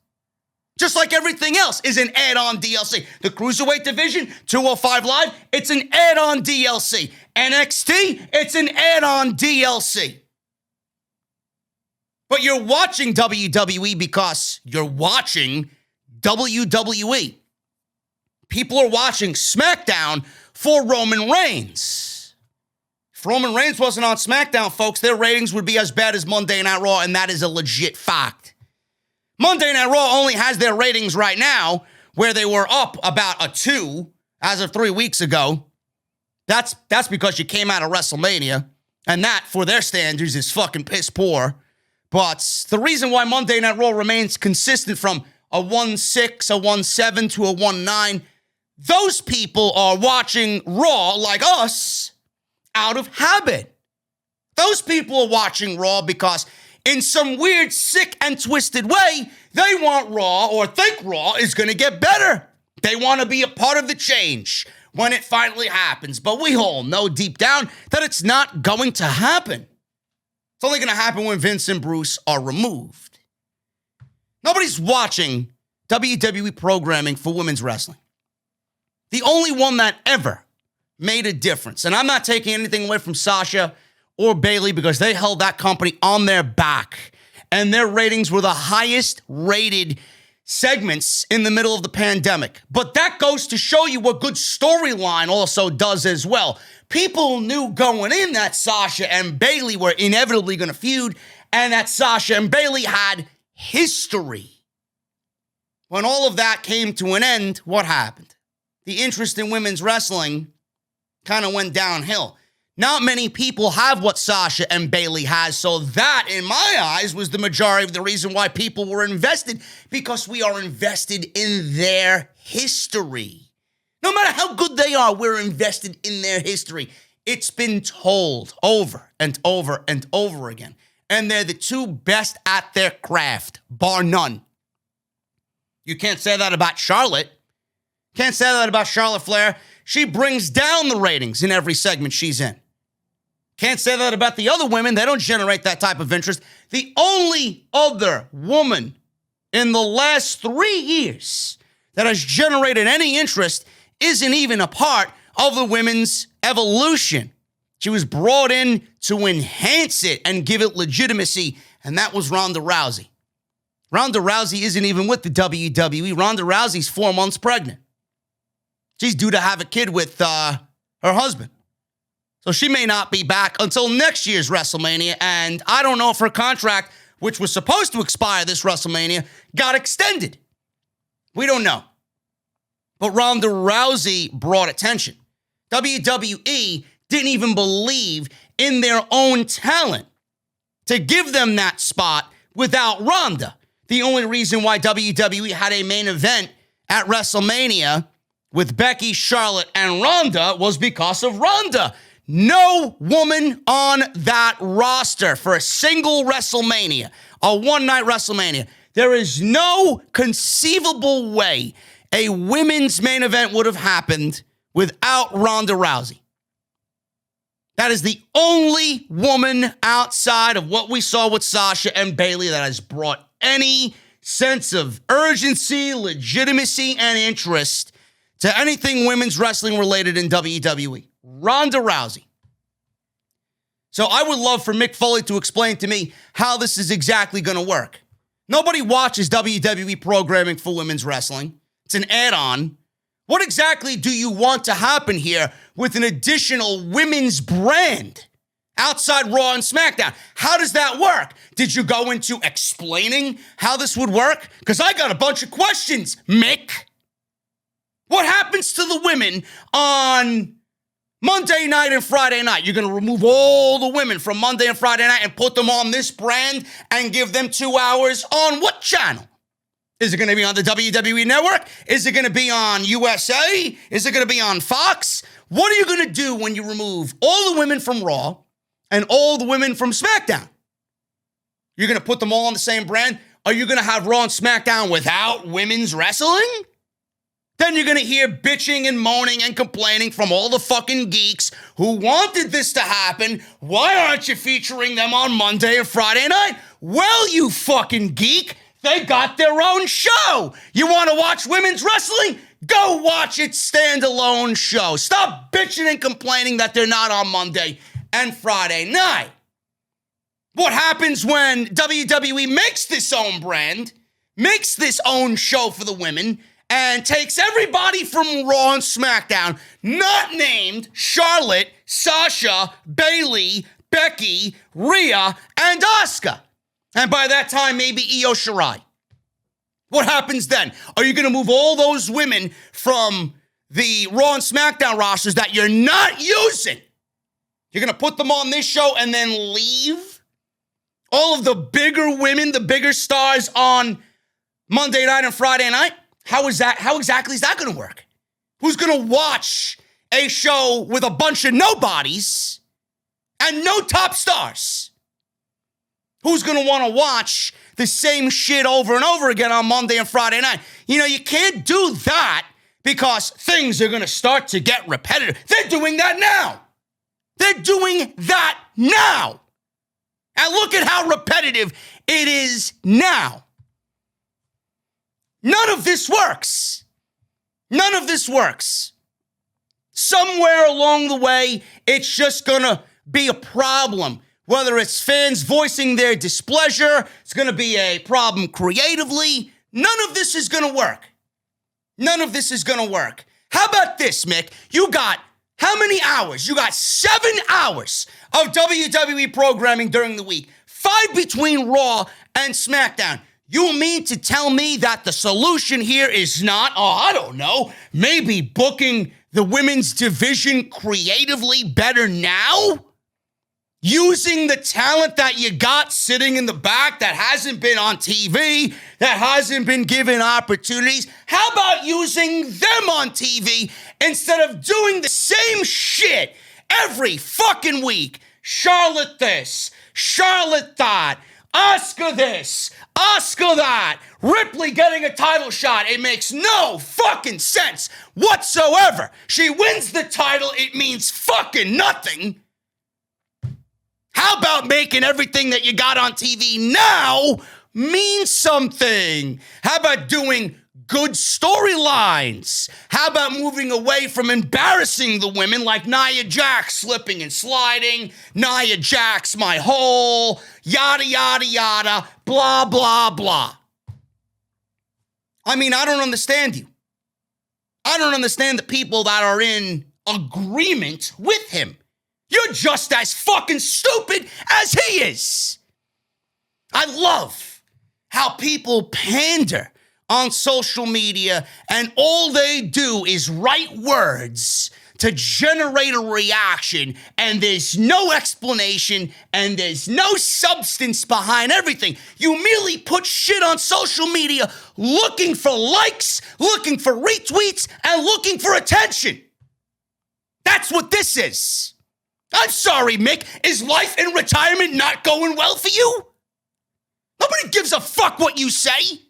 Just like everything else is an add-on DLC. The Cruiserweight division, 205 Live, it's an add-on DLC. NXT, it's an add-on DLC. But you're watching WWE because you're watching WWE. People are watching SmackDown for Roman Reigns. If Roman Reigns wasn't on SmackDown, folks, their ratings would be as bad as Monday Night Raw, and that is a legit fact. Monday Night Raw only has their ratings right now where they were up about a 2 as of 3 weeks ago. That's because you came out of WrestleMania, and that, for their standards, is fucking piss poor. But the reason why Monday Night Raw remains consistent from a 1-6, a 1-7 to a 1-9, those people are watching Raw like us out of habit. Those people are watching Raw because in some weird, sick, and twisted way, they want Raw or think Raw is going to get better. They want to be a part of the change when it finally happens. But we all know deep down that it's not going to happen. It's only going to happen when Vince and Bruce are removed. Nobody's watching WWE programming for women's wrestling. The only one that ever made a difference, and I'm not taking anything away from Sasha or Bayley because they held that company on their back, and their ratings were the highest rated segments in the middle of the pandemic. But that goes to show you what good storyline also does as well. People knew going in that Sasha and Bayley were inevitably going to feud, and that Sasha and Bayley had history. When all of that came to an end, what happened? The interest in women's wrestling kind of went downhill. Not many people have what Sasha and Bayley has, so that, in my eyes, was the majority of the reason why people were invested, because we are invested in their history. No matter how good they are, we're invested in their history. It's been told over and over and over again, and they're the two best at their craft, bar none. You can't say that about Charlotte. Can't say that about Charlotte Flair. She brings down the ratings in every segment she's in. Can't say that about the other women. They don't generate that type of interest. The only other woman in the last 3 years that has generated any interest isn't even a part of the women's evolution. She was brought in to enhance it and give it legitimacy, and that was Ronda Rousey. Ronda Rousey isn't even with the WWE. Ronda Rousey's 4 months pregnant. She's due to have a kid with her husband. So she may not be back until next year's WrestleMania, and I don't know if her contract, which was supposed to expire this WrestleMania, got extended. We don't know. But Ronda Rousey brought attention. WWE didn't even believe in their own talent to give them that spot without Ronda. The only reason why WWE had a main event at WrestleMania with Becky, Charlotte, and Ronda was because of Ronda. No woman on that roster for a single WrestleMania, a one-night WrestleMania. There is no conceivable way a women's main event would have happened without Ronda Rousey. That is the only woman outside of what we saw with Sasha and Bayley that has brought any sense of urgency, legitimacy, and interest to anything women's wrestling related in WWE. Ronda Rousey. So I would love for Mick Foley to explain to me how this is exactly going to work. Nobody watches WWE programming for women's wrestling. It's an add-on. What exactly do you want to happen here with an additional women's brand outside Raw and SmackDown? How does that work? Did you go into explaining how this would work? Because I got a bunch of questions, Mick. What happens to the women on Monday night and Friday night? You're going to remove all the women from Monday and Friday night and put them on this brand and give them 2 hours on what channel? Is it going to be on the WWE Network? Is it going to be on USA? Is it going to be on Fox? What are you going to do when you remove all the women from Raw and all the women from SmackDown? You're going to put them all on the same brand? Are you going to have Raw and SmackDown without women's wrestling? Then you're going to hear bitching and moaning and complaining from all the fucking geeks who wanted this to happen. Why aren't you featuring them on Monday and Friday night? Well, you fucking geek, they got their own show. You want to watch women's wrestling? Go watch its standalone show. Stop bitching and complaining that they're not on Monday and Friday night. What happens when WWE makes this own brand, makes this own show for the women, and takes everybody from Raw and SmackDown, not named Charlotte, Sasha, Bayley, Becky, Rhea, and Asuka. And by that time, maybe Io Shirai. What happens then? Are you going to move all those women from the Raw and SmackDown rosters that you're not using? You're going to put them on this show and then leave all of the bigger women, the bigger stars on Monday night and Friday night? How exactly is that going to work? Who's going to watch a show with a bunch of nobodies and no top stars? Who's going to want to watch the same shit over and over again on Monday and Friday night? You know, you can't do that because things are going to start to get repetitive. They're doing that now. They're doing that now. And look at how repetitive it is now. None of this works. None of this works. Somewhere along the way, it's just going to be a problem. Whether it's fans voicing their displeasure, it's going to be a problem creatively. None of this is going to work. None of this is going to work. How about this, Mick? You got how many hours? You got 7 hours of WWE programming during the week. 5 between Raw and SmackDown. You mean to tell me that the solution here is not, I don't know, maybe booking the women's division creatively better now? Using the talent that you got sitting in the back that hasn't been on TV, that hasn't been given opportunities. How about using them on TV instead of doing the same shit every fucking week? Charlotte this, Charlotte that, Asuka this, Asuka that, Ripley getting a title shot. It makes no fucking sense whatsoever. She wins the title, it means fucking nothing. How about making everything that you got on TV now mean something? How about doing good storylines? How about moving away from embarrassing the women like Nia Jax slipping and sliding, Nia Jax my hole, yada, yada, yada, blah, blah, blah. I mean, I don't understand you. I don't understand the people that are in agreement with him. You're just as fucking stupid as he is. I love how people pander on social media and all they do is write words to generate a reaction, and there's no explanation and there's no substance behind everything. You merely put shit on social media looking for likes, looking for retweets, and looking for attention. That's what this is. I'm sorry, Mick. Is life in retirement not going well for you? Nobody gives a fuck what you say.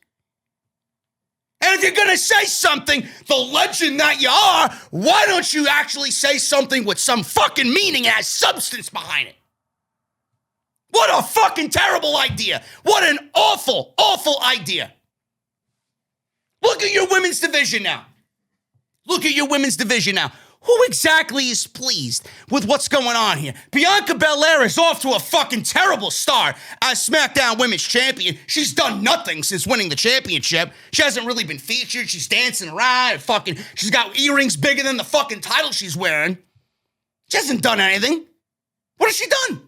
And if you're going to say something, the legend that you are, why don't you actually say something with some fucking meaning and has substance behind it? What a fucking terrible idea. What an awful, awful idea. Look at your women's division now. Look at your women's division now. Who exactly is pleased with what's going on here? Bianca Belair is off to a fucking terrible start as SmackDown Women's Champion. She's done nothing since winning the championship. She hasn't really been featured. She's dancing around. She's got earrings bigger than the fucking title she's wearing. She hasn't done anything. What has she done?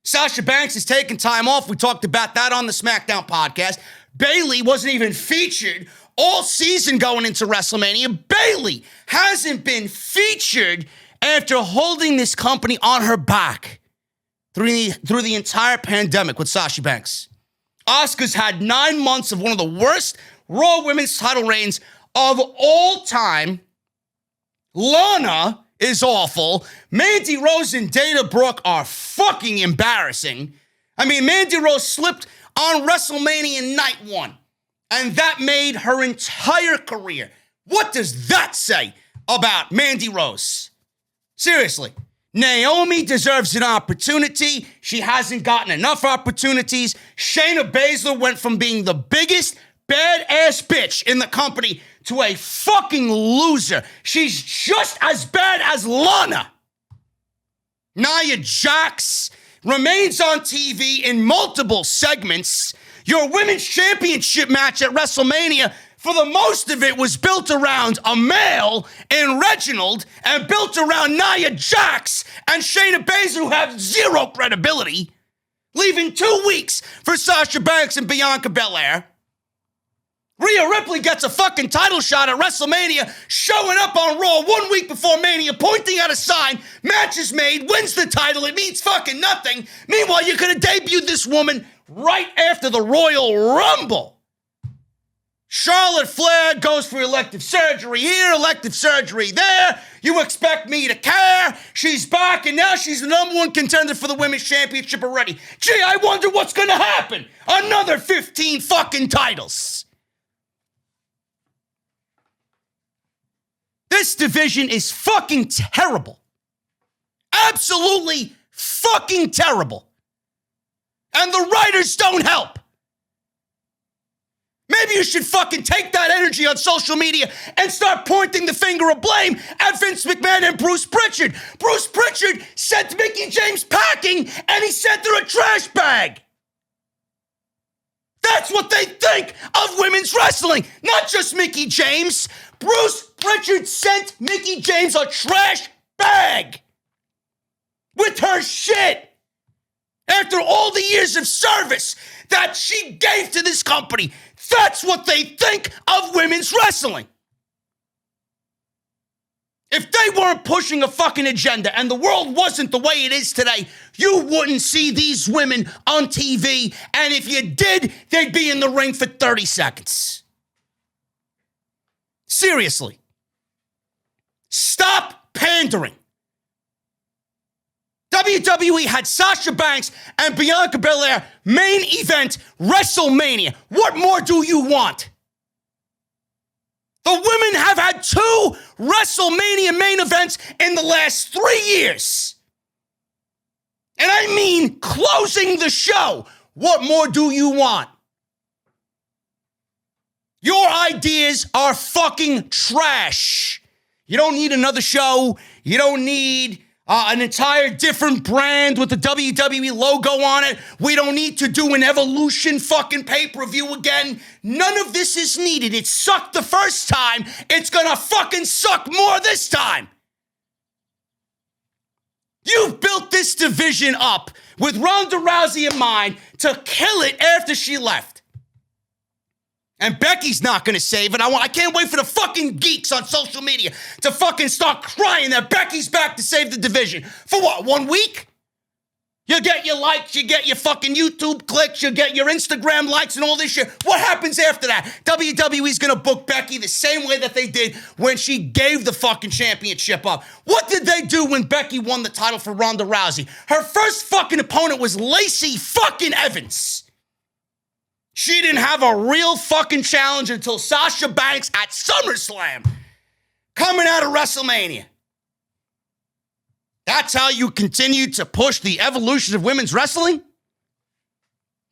Sasha Banks is taking time off. We talked about that on the SmackDown podcast. Bayley wasn't even featured all season going into WrestleMania. Bayley hasn't been featured after holding this company on her back through the entire pandemic with Sasha Banks. Asuka's had 9 months of one of the worst Raw Women's title reigns of all time. Lana is awful. Mandy Rose and Dana Brooke are fucking embarrassing. I mean, Mandy Rose slipped on WrestleMania night 1. And that made her entire career. What does that say about Mandy Rose? Seriously, Naomi deserves an opportunity. She hasn't gotten enough opportunities. Shayna Baszler went from being the biggest badass bitch in the company to a fucking loser. She's just as bad as Lana. Nia Jax remains on TV in multiple segments. Your women's championship match at WrestleMania, for the most of it, was built around a male in Reginald and built around Nia Jax and Shayna Baszler, who have zero credibility, leaving 2 weeks for Sasha Banks and Bianca Belair. Rhea Ripley gets a fucking title shot at WrestleMania, showing up on Raw 1 week before Mania, pointing at a sign, match is made, wins the title, it means fucking nothing. Meanwhile, you could have debuted this woman right after the Royal Rumble. Charlotte Flair goes for elective surgery here, elective surgery there. You expect me to care? She's back, and now she's the number one contender for the Women's Championship already. Gee, I wonder what's gonna happen. Another 15 fucking titles. This division is fucking terrible. Absolutely fucking terrible. And the writers don't help. Maybe you should fucking take that energy on social media and start pointing the finger of blame at Vince McMahon and Bruce Prichard. Bruce Prichard sent Mickie James packing, and he sent her a trash bag. That's what they think of women's wrestling. Not just Mickie James. Bruce Prichard sent Mickie James a trash bag with her shit after all the years of service that she gave to this company. That's what they think of women's wrestling. If they weren't pushing a fucking agenda and the world wasn't the way it is today, you wouldn't see these women on TV. And if you did, they'd be in the ring for 30 seconds. Seriously. Stop pandering. WWE had Sasha Banks and Bianca Belair main event WrestleMania. What more do you want? The women have had 2 WrestleMania main events in the last 3 years. And I mean closing the show. What more do you want? Your ideas are fucking trash. You don't need another show. You don't need an entire different brand with the WWE logo on it. We don't need to do an Evolution fucking pay-per-view again. None of this is needed. It sucked the first time. It's gonna fucking suck more this time. You've built this division up with Ronda Rousey in mind to kill it after she left. And Becky's not going to save it. I can't wait for the fucking geeks on social media to fucking start crying that Becky's back to save the division. For what, 1 week? You get your likes, you get your fucking YouTube clicks, you get your Instagram likes and all this shit. What happens after that? WWE's going to book Becky the same way that they did when she gave the fucking championship up. What did they do when Becky won the title for Ronda Rousey? Her first fucking opponent was Lacey fucking Evans. She didn't have a real fucking challenge until Sasha Banks at SummerSlam, coming out of WrestleMania. That's how you continue to push the evolution of women's wrestling?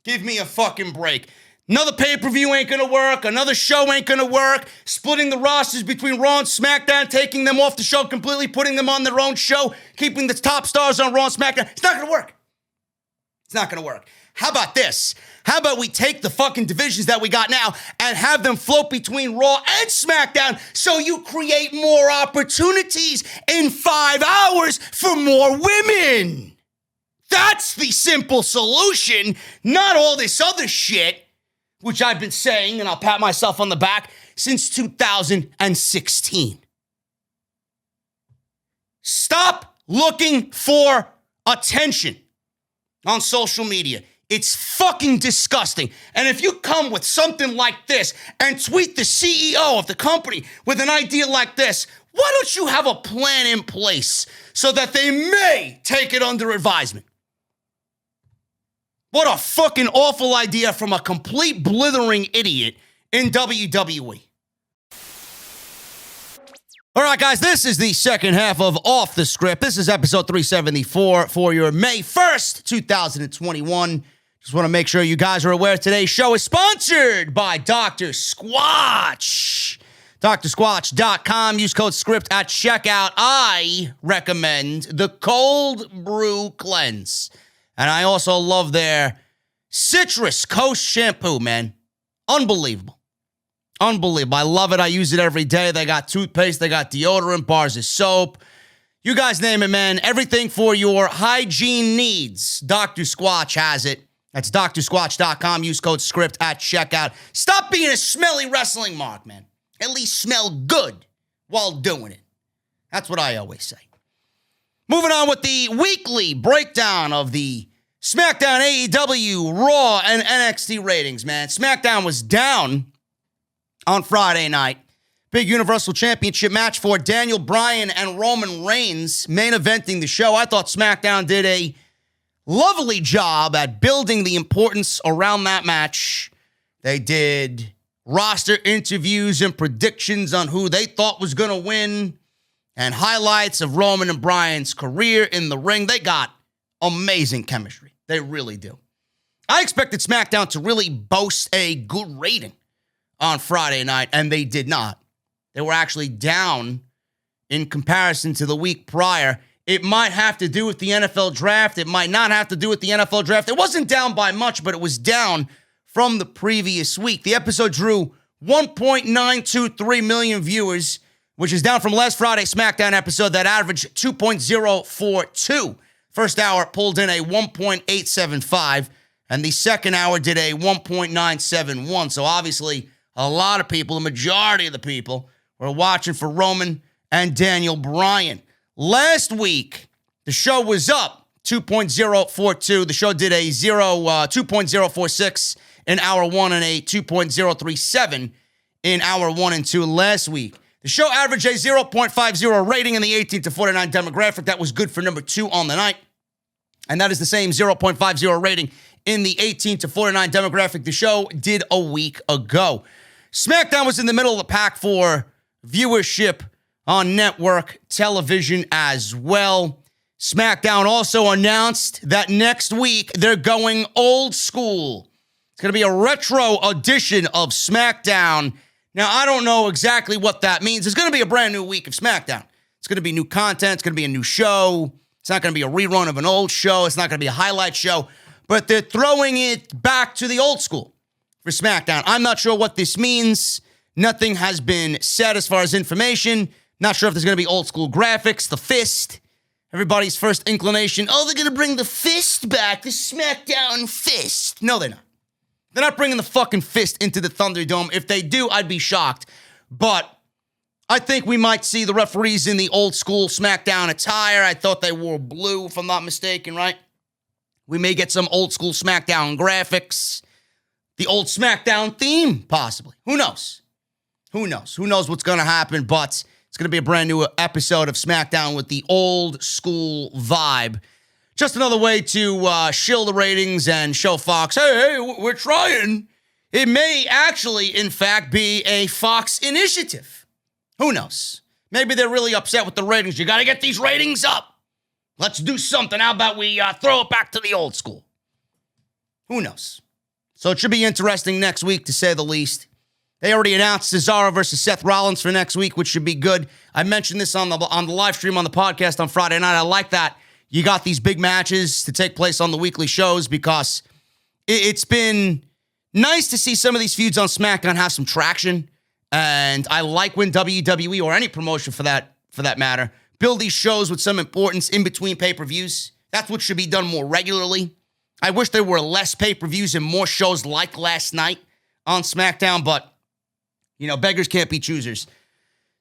Give me a fucking break. Another pay-per-view ain't gonna work. Another show ain't gonna work. Splitting the rosters between Raw and SmackDown, taking them off the show completely, putting them on their own show, keeping the top stars on Raw and SmackDown. It's not gonna work. It's not gonna work. How about this? How about we take the fucking divisions that we got now and have them float between Raw and SmackDown so you create more opportunities in 5 hours for more women? That's the simple solution, not all this other shit, which I've been saying, and I'll pat myself on the back, since 2016. Stop looking for attention on social media. It's fucking disgusting. And if you come with something like this and tweet the CEO of the company with an idea like this, why don't you have a plan in place so that they may take it under advisement? What a fucking awful idea from a complete blithering idiot in WWE. All right, guys, this is the second half of Off the Script. This is episode 374 for your May 1st, 2021. Just want to make sure you guys are aware today's show is sponsored by Dr. Squatch. DrSquatch.com. Use code SCRIPT at checkout. I recommend the Cold Brew Cleanse. And I also love their Citrus Coast shampoo, man. Unbelievable. Unbelievable. I love it. I use it every day. They got toothpaste. They got deodorant, bars of soap. You guys name it, man. Everything for your hygiene needs. Dr. Squatch has it. That's DrSquatch.com. Use code SCRIPT at checkout. Stop being a smelly wrestling mark, man. At least smell good while doing it. That's what I always say. Moving on with the weekly breakdown of the SmackDown, AEW, Raw, and NXT ratings, man. SmackDown was down on Friday night. Big Universal Championship match for Daniel Bryan and Roman Reigns main eventing the show. I thought SmackDown did a lovely job at building the importance around that match. They did roster interviews and predictions on who they thought was going to win and highlights of Roman and Bryan's career in the ring. They got amazing chemistry. They really do. I expected SmackDown to really boast a good rating on Friday night, and they did not. They were actually down in comparison to the week prior. It might have to do with the NFL draft. It might not have to do with the NFL draft. It wasn't down by much, but it was down from the previous week. The episode drew 1.923 million viewers, which is down from last Friday's SmackDown episode that averaged 2.042. First hour pulled in a 1.875, and the second hour did a 1.971. So obviously, a lot of people, the majority of the people, were watching for Roman and Daniel Bryan. Last week, the show was up 2.042. The show did a 2.046 in hour one and a 2.037 in hour one and two last week. The show averaged a 0.50 rating in the 18 to 49 demographic. That was good for number 2 on the night. And that is the same 0.50 rating in the 18 to 49 demographic the show did a week ago. SmackDown was in the middle of the pack for viewership on network television as well. SmackDown also announced that next week they're going old school. It's going to be a retro edition of SmackDown. Now, I don't know exactly what that means. It's going to be a brand new week of SmackDown. It's going to be new content. It's going to be a new show. It's not going to be a rerun of an old show. It's not going to be a highlight show. But they're throwing it back to the old school for SmackDown. I'm not sure what this means. Nothing has been said as far as information. Not sure if there's going to be old school graphics, the fist. Everybody's first inclination, oh, they're going to bring the fist back, the SmackDown fist. No, they're not. They're not bringing the fucking fist into the Thunderdome. If they do, I'd be shocked. But I think we might see the referees in the old school SmackDown attire. I thought they wore blue, if I'm not mistaken, right? We may get some old school SmackDown graphics. The old SmackDown theme, possibly. Who knows? Who knows? Who knows what's going to happen, but it's going to be a brand new episode of SmackDown with the old school vibe. Just another way to shill the ratings and show Fox, hey, we're trying. It may actually, in fact, be a Fox initiative. Who knows? Maybe they're really upset with the ratings. You got to get these ratings up. Let's do something. How about we throw it back to the old school? Who knows? So it should be interesting next week, to say the least. They already announced Cesaro versus Seth Rollins for next week, which should be good. I mentioned this on the live stream on the podcast on Friday night. I like that you got these big matches to take place on the weekly shows because it's been nice to see some of these feuds on SmackDown have some traction. And I like when WWE, or any promotion for that matter, build these shows with some importance in between pay-per-views. That's what should be done more regularly. I wish there were less pay-per-views and more shows like last night on SmackDown, but, you know, beggars can't be choosers.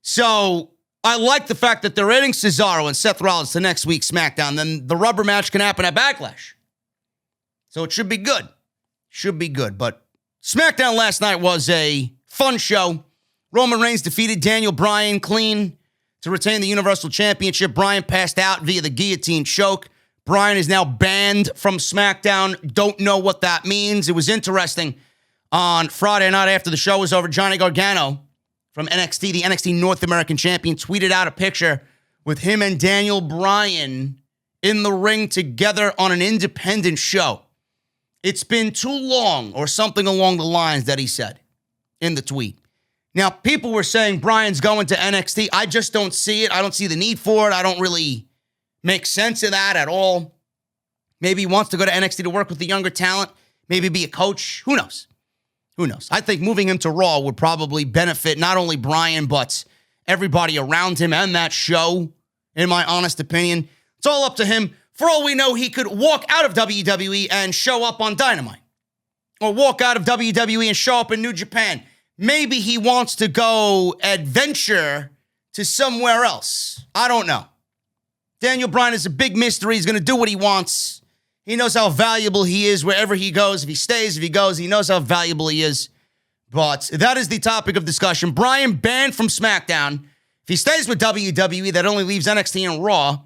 So I like the fact that they're adding Cesaro and Seth Rollins to next week's SmackDown. Then the rubber match can happen at Backlash. So it should be good. Should be good. But SmackDown last night was a fun show. Roman Reigns defeated Daniel Bryan clean to retain the Universal Championship. Bryan passed out via the guillotine choke. Bryan is now banned from SmackDown. Don't know what that means. It was interesting. On Friday night after the show was over, Johnny Gargano from NXT, the NXT North American champion, tweeted out a picture with him and Daniel Bryan in the ring together on an independent show. It's been too long, or something along the lines that he said in the tweet. Now, people were saying Bryan's going to NXT. I just don't see it. I don't see the need for it. I don't really make sense of that at all. Maybe he wants to go to NXT to work with the younger talent. Maybe be a coach. Who knows? Who knows? I think moving him to Raw would probably benefit not only Bryan, but everybody around him and that show, in my honest opinion. It's all up to him. For all we know, he could walk out of WWE and show up on Dynamite. Or walk out of WWE and show up in New Japan. Maybe he wants to go adventure to somewhere else. I don't know. Daniel Bryan is a big mystery. He's going to do what he wants. He knows how valuable he is wherever he goes. If he stays, if he goes, he knows how valuable he is. But that is the topic of discussion. Bryan banned from SmackDown. If he stays with WWE, that only leaves NXT and Raw.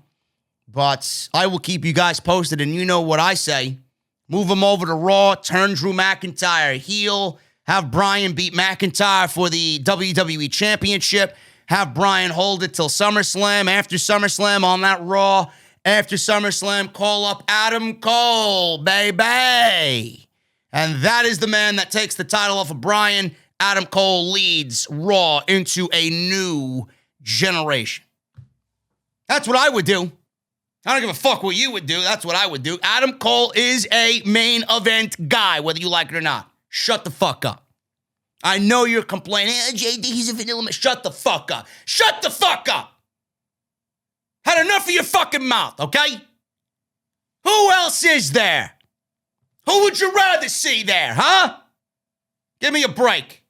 But I will keep you guys posted, and you know what I say. Move him over to Raw, turn Drew McIntyre heel, have Bryan beat McIntyre for the WWE Championship, have Bryan hold it till SummerSlam. After SummerSlam on that Raw, after SummerSlam, call up Adam Cole, baby. And that is the man that takes the title off of Bryan. Adam Cole leads Raw into a new generation. That's what I would do. I don't give a fuck what you would do. That's what I would do. Adam Cole is a main event guy, whether you like it or not. Shut the fuck up. I know you're complaining. JD, he's a vanilla man. Shut the fuck up. Shut the fuck up. Had enough of your fucking mouth, okay? Who else is there? Who would you rather see there, huh? Give me a break.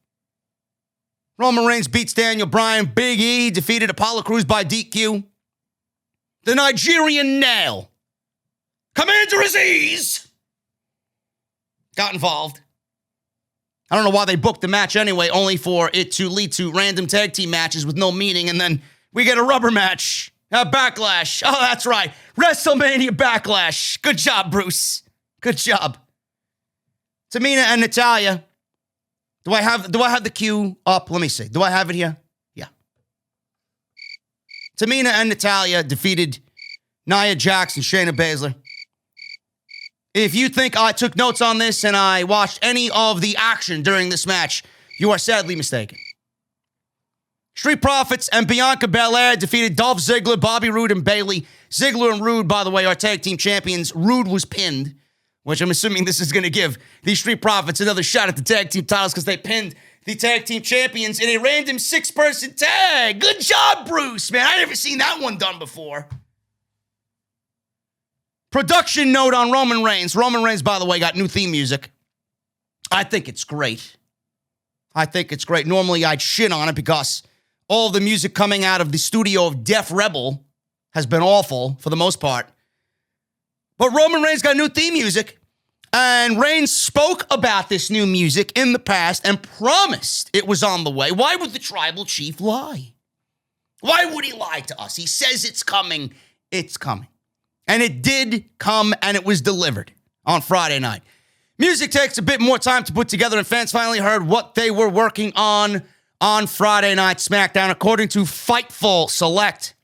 Roman Reigns beats Daniel Bryan. Big E defeated Apollo Crews by DQ. The Nigerian Nail, Commander Aziz, got involved. I don't know why they booked the match anyway, only for it to lead to random tag team matches with no meaning, and then we get a rubber match, a Backlash. Oh, that's right, WrestleMania Backlash. Good job, Bruce. Good job. Tamina and Natalya. Do I have the cue up? Let me see. Do I have it here? Tamina and Natalya defeated Nia Jax and Shayna Baszler. If you think I took notes on this and I watched any of the action during this match, you are sadly mistaken. Street Profits and Bianca Belair defeated Dolph Ziggler, Bobby Roode, and Bayley. Ziggler and Roode, by the way, are tag team champions. Roode was pinned, which I'm assuming this is going to give the Street Profits another shot at the tag team titles because they pinned the tag team champions in a random 6-person tag. Good job, Bruce, man. I never seen that one done before. Production note on Roman Reigns. Roman Reigns, by the way, got new theme music. I think it's great. Normally, I'd shit on it because all the music coming out of the studio of Def Rebel has been awful for the most part. But Roman Reigns got new theme music. And Reigns spoke about this new music in the past and promised it was on the way. Why would the tribal chief lie? Why would he lie to us? He says it's coming. It's coming. And it did come, and it was delivered on Friday night. Music takes a bit more time to put together, and fans finally heard what they were working on Friday Night SmackDown. According to Fightful Select,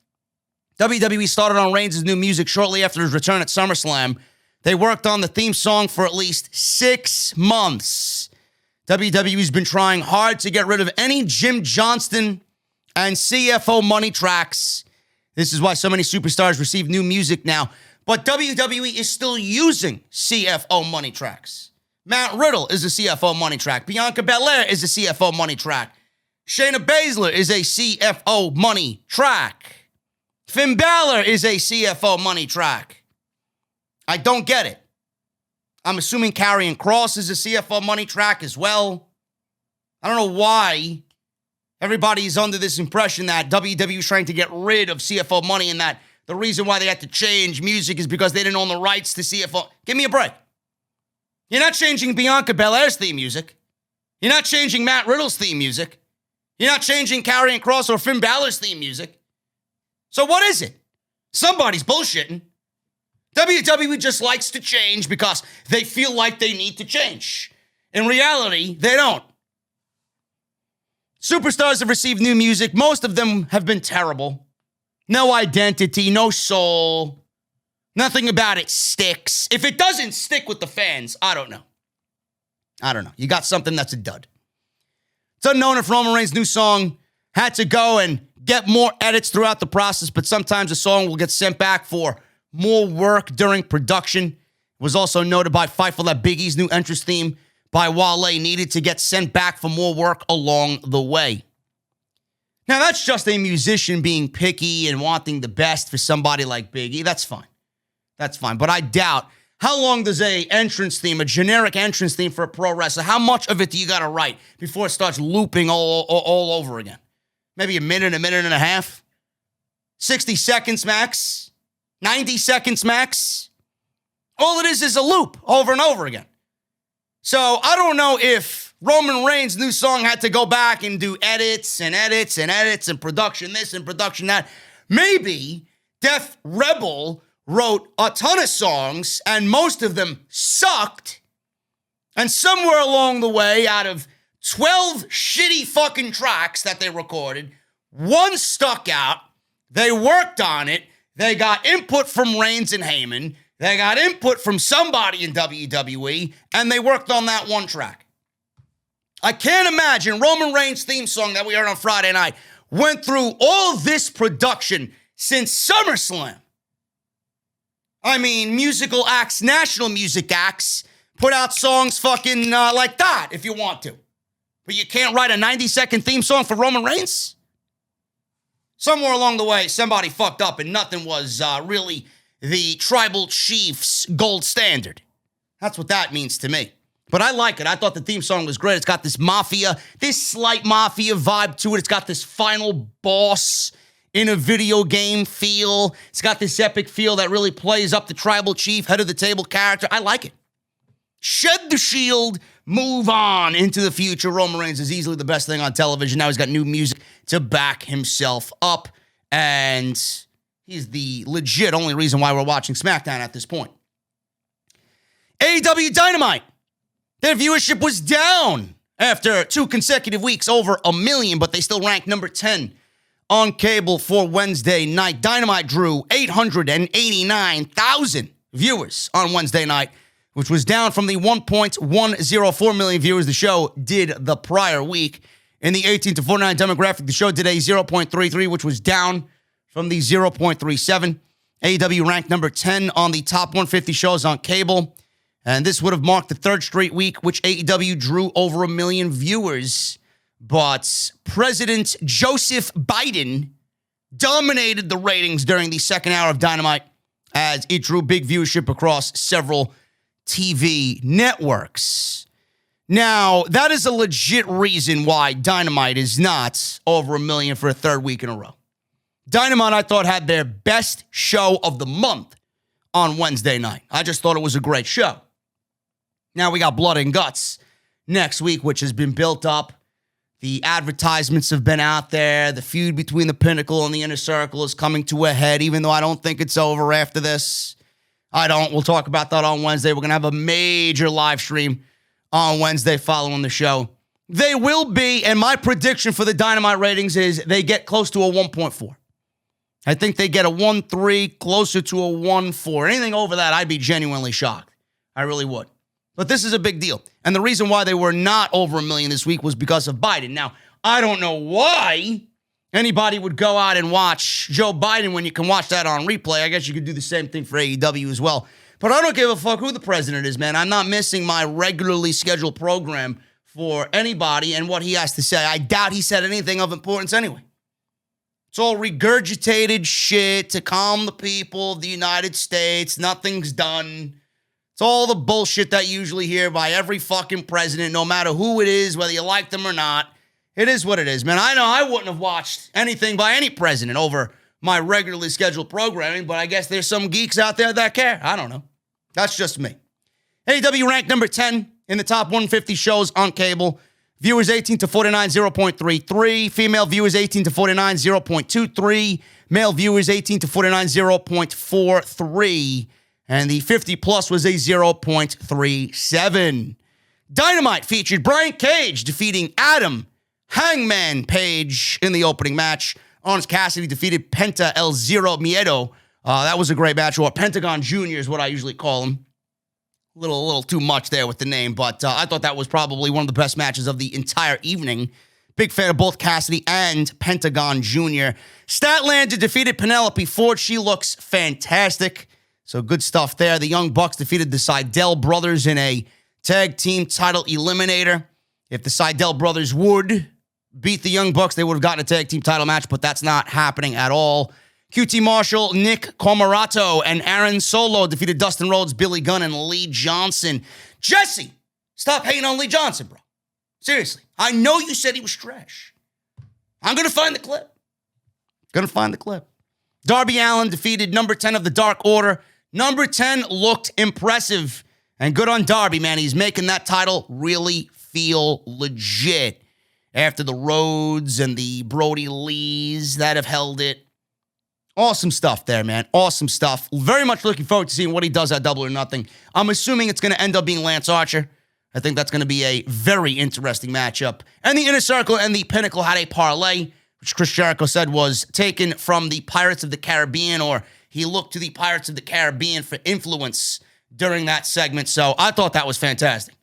WWE started on Reigns' new music shortly after his return at SummerSlam. They worked on the theme song for at least 6 months. WWE's been trying hard to get rid of any Jim Johnston and CFO money tracks. This is why so many superstars receive new music now. But WWE is still using CFO money tracks. Matt Riddle is a CFO money track. Bianca Belair is a CFO money track. Shayna Baszler is a CFO money track. Finn Balor is a CFO money track. I don't get it. I'm assuming Karrion Kross is a CFO money track as well. I don't know why everybody's under this impression that WWE is trying to get rid of CFO money and that the reason why they had to change music is because they didn't own the rights to CFO. Give me a break. You're not changing Bianca Belair's theme music. You're not changing Matt Riddle's theme music. You're not changing Karrion Kross or Finn Balor's theme music. So what is it? Somebody's bullshitting. WWE just likes to change because they feel like they need to change. In reality, they don't. Superstars have received new music. Most of them have been terrible. No identity, no soul. Nothing about it sticks. If it doesn't stick with the fans, I don't know. You got something that's a dud. It's unknown if Roman Reigns' new song had to go and get more edits throughout the process, but sometimes a song will get sent back for more work during production. It was also noted by Fightful that Big E's new entrance theme by Wale needed to get sent back for more work along the way. Now, that's just a musician being picky and wanting the best for somebody like Big E. That's fine. But I doubt, how long does a generic entrance theme for a pro wrestler, how much of it do you got to write before it starts looping all over again? Maybe a minute and a half? 60 seconds max? 90 seconds max? All it is a loop over and over again. So I don't know if Roman Reigns' new song had to go back and do edits and production this and production that. Maybe Def Rebel wrote a ton of songs and most of them sucked. And somewhere along the way, out of 12 shitty fucking tracks that they recorded, one stuck out. They worked on it. They got input from Reigns and Heyman. They got input from somebody in WWE, and they worked on that one track. I can't imagine Roman Reigns' theme song that we heard on Friday night went through all this production since SummerSlam. I mean, musical acts, national music acts, put out songs fucking like that if you want to. But you can't write a 90-second theme song for Roman Reigns? Somewhere along the way, somebody fucked up and nothing was really the tribal chief's gold standard. That's what that means to me. But I like it. I thought the theme song was great. It's got this slight mafia vibe to it. It's got this final boss in a video game feel. It's got this epic feel that really plays up the tribal chief, head of the table character. I like it. Shed the shield, move on into the future. Roman Reigns is easily the best thing on television. Now he's got new music to back himself up, and he's the legit only reason why we're watching SmackDown at this point. AEW Dynamite. Their viewership was down after 2 consecutive weeks, over 1 million, but they still ranked number 10 on cable for Wednesday night. Dynamite drew 889,000 viewers on Wednesday night, which was down from the 1.104 million viewers the show did the prior week. In the 18 to 49 demographic, the show did a 0.33, which was down from the 0.37. AEW ranked number 10 on the top 150 shows on cable, and this would have marked the 3rd straight week which AEW drew over 1 million viewers. But President Joseph Biden dominated the ratings during the second hour of Dynamite as it drew big viewership across several TV networks. Now, that is a legit reason why Dynamite is not over 1 million for a 3rd week in a row. Dynamite, I thought, had their best show of the month on Wednesday night. I just thought it was a great show. Now we got Blood and Guts next week, which has been built up. The advertisements have been out there. The feud between the Pinnacle and the Inner Circle is coming to a head, even though I don't think it's over after this. We'll talk about that on Wednesday. We're going to have a major live stream on Wednesday following the show. They will be, and my prediction for the Dynamite ratings is they get close to a 1.4. I think they get a 1.3, closer to a 1.4. Anything over that, I'd be genuinely shocked. I really would. But this is a big deal. And the reason why they were not over 1 million this week was because of Biden. Now, I don't know why anybody would go out and watch Joe Biden when you can watch that on replay. I guess you could do the same thing for AEW as well. But I don't give a fuck who the president is, man. I'm not missing my regularly scheduled program for anybody and what he has to say. I doubt he said anything of importance anyway. It's all regurgitated shit to calm the people of the United States. Nothing's done. It's all the bullshit that you usually hear by every fucking president, no matter who it is, whether you like them or not. It is what it is, man. I know I wouldn't have watched anything by any president over my regularly scheduled programming, but I guess there's some geeks out there that care. I don't know. That's just me. AEW ranked number 10 in the top 150 shows on cable. Viewers 18 to 49, 0.33. Female viewers 18 to 49, 0.23. Male viewers 18 to 49, 0.43. And the 50-plus was a 0.37. Dynamite featured Brian Cage defeating Adam Hangman Page in the opening match. Orange Cassidy defeated Penta El Zero Miedo. That was a great match, or Pentagon Jr. is what I usually call him. A little too much there with the name, but I thought that was probably one of the best matches of the entire evening. Big fan of both Cassidy and Pentagon Jr. Statlander defeated Penelope Ford. She looks fantastic. So good stuff there. The Young Bucks defeated the Sydal brothers in a tag team title eliminator. If the Sydal brothers would beat the Young Bucks, they would have gotten a tag team title match, but that's not happening at all. QT Marshall, Nick Comoroto, and Aaron Solo defeated Dustin Rhodes, Billy Gunn, and Lee Johnson. Jesse, stop hating on Lee Johnson, bro. Seriously. I know you said he was trash. I'm going to find the clip. Darby Allin defeated number 10 of the Dark Order. Number 10 looked impressive. And good on Darby, man. He's making that title really feel legit after the Rhodes and the Brody Lees that have held it. Awesome stuff there, man. Awesome stuff. Very much looking forward to seeing what he does at Double or Nothing. I'm assuming it's going to end up being Lance Archer. I think that's going to be a very interesting matchup. And the Inner Circle and the Pinnacle had a parlay, which Chris Jericho said was taken from the Pirates of the Caribbean, or he looked to the Pirates of the Caribbean for influence during that segment. So I thought that was fantastic.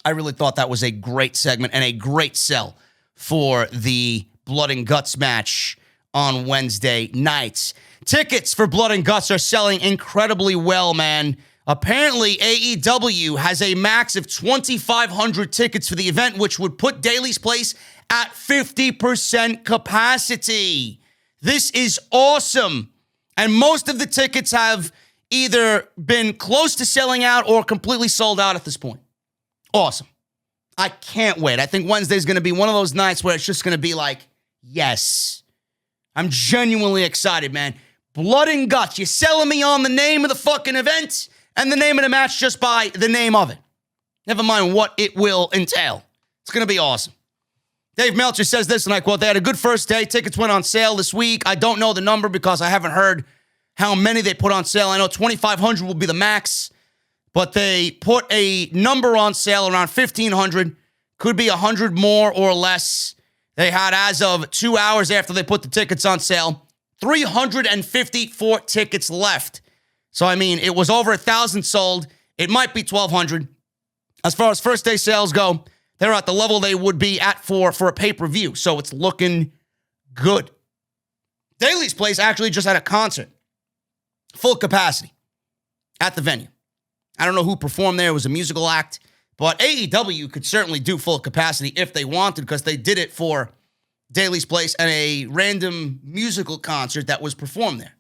I really thought that was a great segment and a great sell for the Blood and Guts match on Wednesday nights. Tickets for Blood and Guts are selling incredibly well, man. Apparently, AEW has a max of 2,500 tickets for the event, which would put Daly's Place at 50% capacity. This is awesome. And most of the tickets have either been close to selling out or completely sold out at this point. Awesome. I can't wait. I think Wednesday's going to be one of those nights where it's just going to be like, yes. I'm genuinely excited, man. Blood and Guts. You're selling me on the name of the fucking event and the name of the match just by the name of it. Never mind what it will entail. It's going to be awesome. Dave Meltzer says this, and I quote, "They had a good first day. Tickets went on sale this week. I don't know the number because I haven't heard how many they put on sale. I know 2,500 will be the max, but they put a number on sale around 1,500. Could be 100 more or less. They had, as of 2 hours after they put the tickets on sale, 354 tickets left. So, I mean, it was over 1,000 sold. It might be 1,200. As far as first day sales go, they're at the level they would be at for a pay-per-view. So it's looking good. Daly's Place actually just had a concert. Full capacity at the venue. I don't know who performed there. It was a musical act. But AEW could certainly do full capacity if they wanted, because they did it for Daly's Place and a random musical concert that was performed there.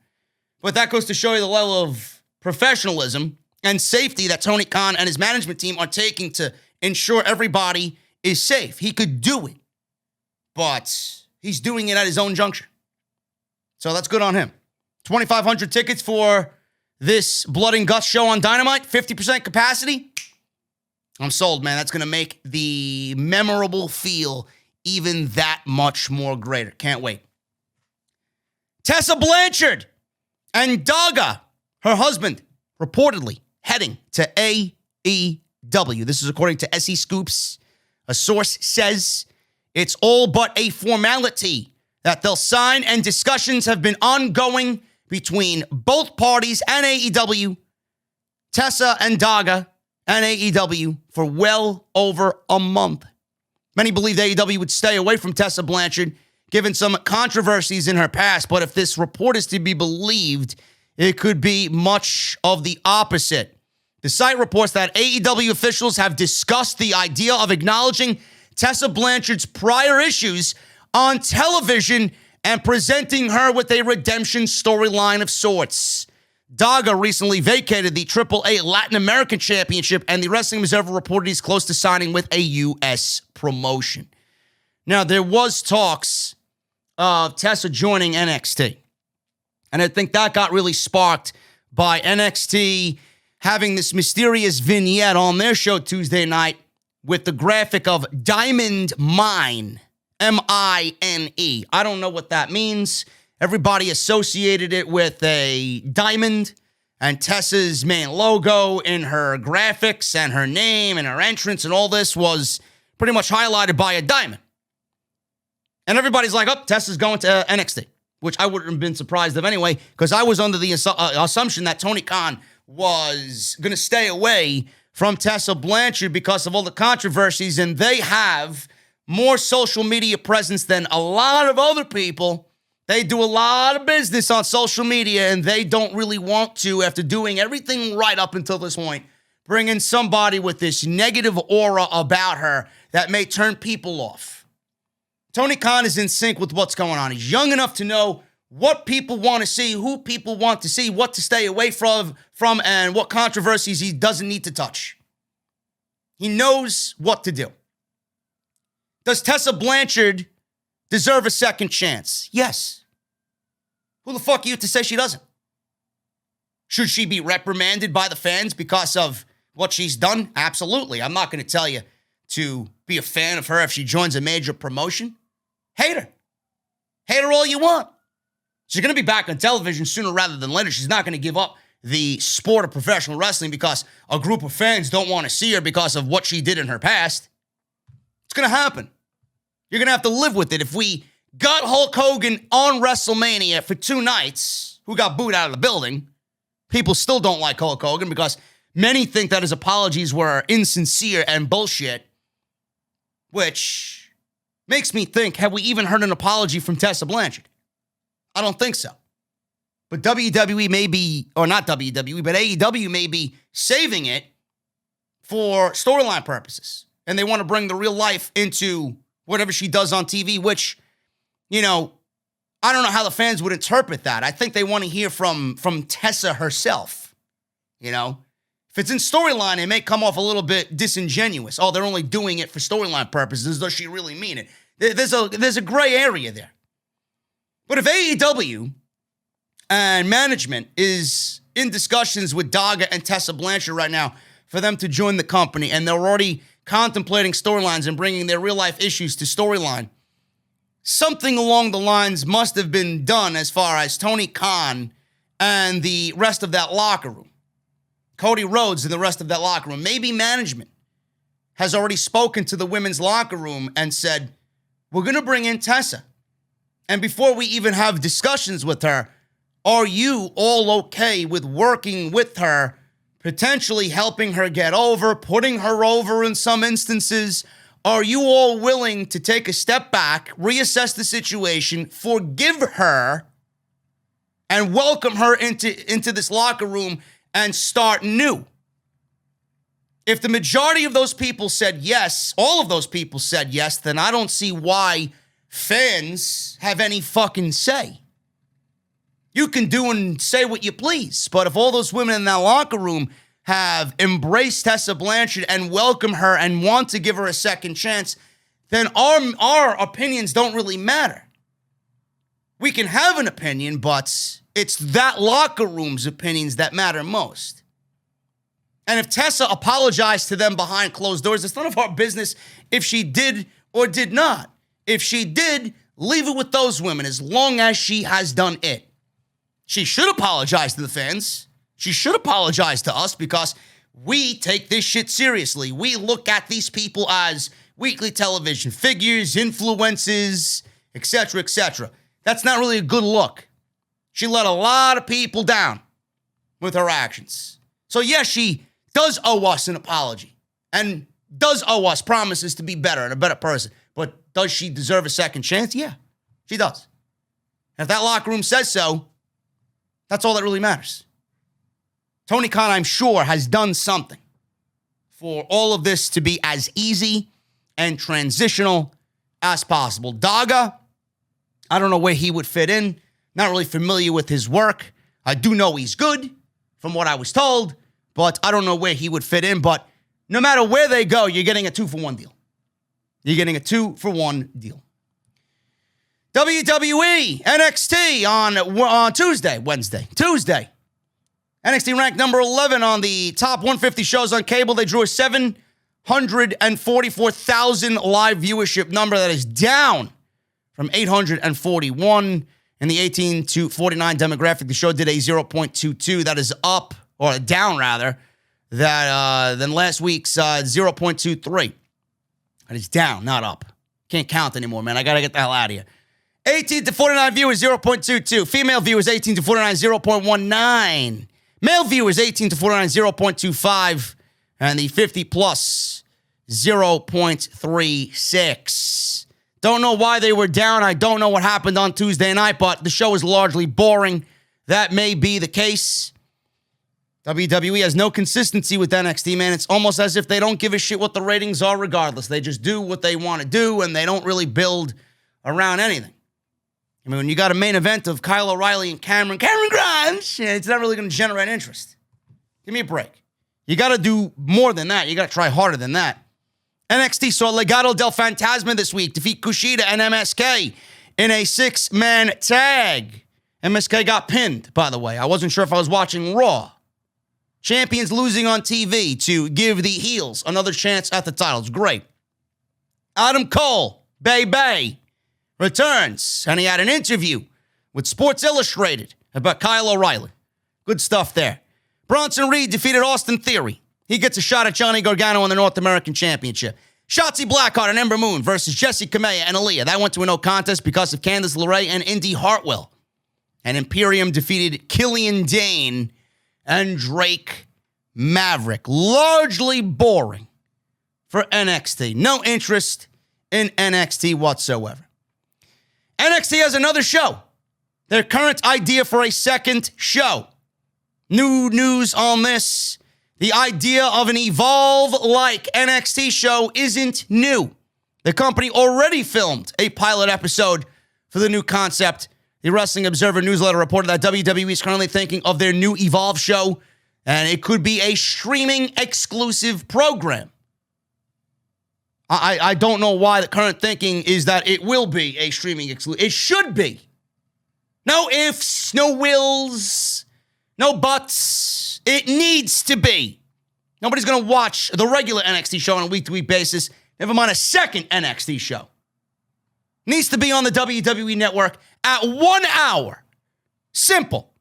But that goes to show you the level of professionalism and safety that Tony Khan and his management team are taking to ensure everybody is safe. He could do it, but he's doing it at his own juncture. So that's good on him. 2,500 tickets for this Blood and Guts show on Dynamite, 50% capacity. I'm sold, man. That's going to make the memorable feel even that much more greater. Can't wait. Tessa Blanchard and Daga, her husband, reportedly heading to AEW. This is according to SE Scoops. A source says it's all but a formality that they'll sign, and discussions have been ongoing between both parties and AEW, Tessa and Daga, and AEW for well over a month. Many believe AEW would stay away from Tessa Blanchard, given some controversies in her past, but if this report is to be believed, it could be much of the opposite. The site reports that AEW officials have discussed the idea of acknowledging Tessa Blanchard's prior issues on television and presenting her with a redemption storyline of sorts. Daga recently vacated the AAA Latin American Championship, and the Wrestling Observer reported he's close to signing with a U.S. promotion. Now, there was talks of Tessa joining NXT, and I think that got really sparked by NXT having this mysterious vignette on their show Tuesday night with the graphic of Diamond Mine, M-I-N-E. I don't know what that means. Everybody associated it with a diamond, and Tessa's main logo in her graphics and her name and her entrance and all this was pretty much highlighted by a diamond. And everybody's like, oh, Tessa's going to NXT, which I wouldn't have been surprised of anyway, because I was under the assumption that Tony Khan was going to stay away from Tessa Blanchard because of all the controversies, and they have more social media presence than a lot of other people. They do a lot of business on social media, and they don't really want to, after doing everything right up until this point, bring in somebody with this negative aura about her that may turn people off. Tony Khan is in sync with what's going on. He's young enough to know what people want to see, who people want to see, what to stay away from, and what controversies he doesn't need to touch. He knows what to do. Does Tessa Blanchard deserve a second chance? Yes. Who the fuck are you to say she doesn't? Should she be reprimanded by the fans because of what she's done? Absolutely. I'm not going to tell you to be a fan of her if she joins a major promotion. Hate her. Hate her all you want. She's going to be back on television sooner rather than later. She's not going to give up the sport of professional wrestling because a group of fans don't want to see her because of what she did in her past. It's going to happen. You're going to have to live with it. If we got Hulk Hogan on WrestleMania for 2 nights, who got booed out of the building, people still don't like Hulk Hogan because many think that his apologies were insincere and bullshit, which makes me think, have we even heard an apology from Tessa Blanchard? I don't think so. But WWE may be, or not WWE, but AEW may be saving it for storyline purposes. And they want to bring the real life into whatever she does on TV, which, you know, I don't know how the fans would interpret that. I think they want to hear from Tessa herself. You know, if it's in storyline, it may come off a little bit disingenuous. Oh, they're only doing it for storyline purposes. Does she really mean it? There's a gray area there. But if AEW and management is in discussions with Daga and Tessa Blanchard right now for them to join the company, and they're already contemplating storylines and bringing their real-life issues to storyline, something along the lines must have been done as far as Tony Khan and the rest of that locker room. Cody Rhodes and the rest of that locker room. Maybe management has already spoken to the women's locker room and said, we're going to bring in Tessa. And before we even have discussions with her, are you all okay with working with her, potentially helping her get over, putting her over in some instances? Are you all willing to take a step back, reassess the situation, forgive her, and welcome her into this locker room and start new? If the majority of those people said yes, all of those people said yes, then I don't see why fans have any fucking say. You can do and say what you please, but if all those women in that locker room have embraced Tessa Blanchard and welcome her and want to give her a second chance, then our opinions don't really matter. We can have an opinion, but it's that locker room's opinions that matter most. And if Tessa apologized to them behind closed doors, it's none of our business if she did or did not. If she did, leave it with those women as long as she has done it. She should apologize to the fans. She should apologize to us because we take this shit seriously. We look at these people as weekly television figures, influences, etc., etc. That's not really a good look. She let a lot of people down with her actions. So yes, she does owe us an apology and does owe us promises to be better and a better person. But does she deserve a second chance? Yeah, she does. And if that locker room says so, that's all that really matters. Tony Khan, I'm sure, has done something for all of this to be as easy and transitional as possible. Daga, I don't know where he would fit in. Not really familiar with his work. I do know he's good, from what I was told, but I don't know where he would fit in. But no matter where they go, you're getting a 2-for-1 deal. You're getting a 2-for-1 deal. WWE NXT on Tuesday. NXT ranked number 11 on the top 150 shows on cable. They drew a 744,000 live viewership number. That is down from 841 in the 18 to 49 demographic. The show did a 0.22. That is up, or down rather, than last week's 0.23. That is down, not up. Can't count anymore, man. I got to get the hell out of here. 18 to 49 viewers, 0.22. Female viewers, 18 to 49, 0.19. Male viewers, 18 to 49, 0.25. And the 50 plus, 0.36. Don't know why they were down. I don't know what happened on Tuesday night, but the show is largely boring. That may be the case. WWE has no consistency with NXT, man. It's almost as if they don't give a shit what the ratings are regardless. They just do what they want to do, and they don't really build around anything. I mean, when you got a main event of Kyle O'Reilly and Cameron Grimes, it's not really going to generate interest. Give me a break. You got to do more than that. You got to try harder than that. NXT saw Legado del Fantasma this week defeat Kushida and MSK in a 6-man tag. MSK got pinned, by the way. I wasn't sure if I was watching Raw. Champions losing on TV to give the heels another chance at the titles. Great. Adam Cole, Bay, returns, and he had an interview with Sports Illustrated about Kyle O'Reilly. Good stuff there. Bronson Reed defeated Austin Theory. He gets a shot at Johnny Gargano in the North American Championship. Shotzi Blackheart and Ember Moon versus Jessie Kamea and Aaliyah. That went to a no contest because of Candice LeRae and Indy Hartwell. And Imperium defeated Killian Dane and Drake Maverick. Largely boring for NXT. No interest in NXT whatsoever. NXT has another show. Their current idea for a second show. New news on this. The idea of an Evolve-like NXT show isn't new. The company already filmed a pilot episode for the new concept. The Wrestling Observer newsletter reported that WWE is currently thinking of their new Evolve show, and it could be a streaming exclusive program. I don't know why the current thinking is that it will be a streaming exclusive. It should be. No ifs, no wills, no buts. It needs to be. Nobody's going to watch the regular NXT show on a week-to-week basis, never mind a second NXT show. Needs to be on the WWE Network at 1 hour. Simple.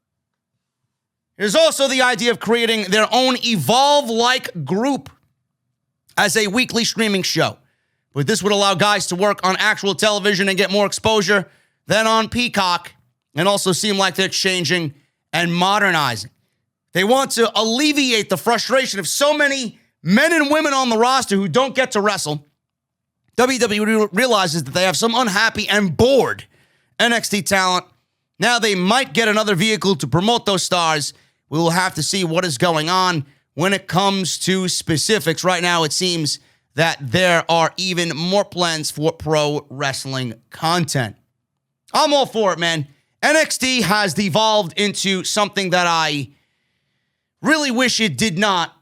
There's also the idea of creating their own Evolve-like group as a weekly streaming show. But this would allow guys to work on actual television and get more exposure than on Peacock, and also seem like they're changing and modernizing. They want to alleviate the frustration of so many men and women on the roster who don't get to wrestle. WWE realizes that they have some unhappy and bored NXT talent. Now they might get another vehicle to promote those stars. We will have to see what is going on when it comes to specifics. Right now, it seems that there are even more plans for pro wrestling content. I'm all for it, man. NXT has devolved into something that I really wish it did not.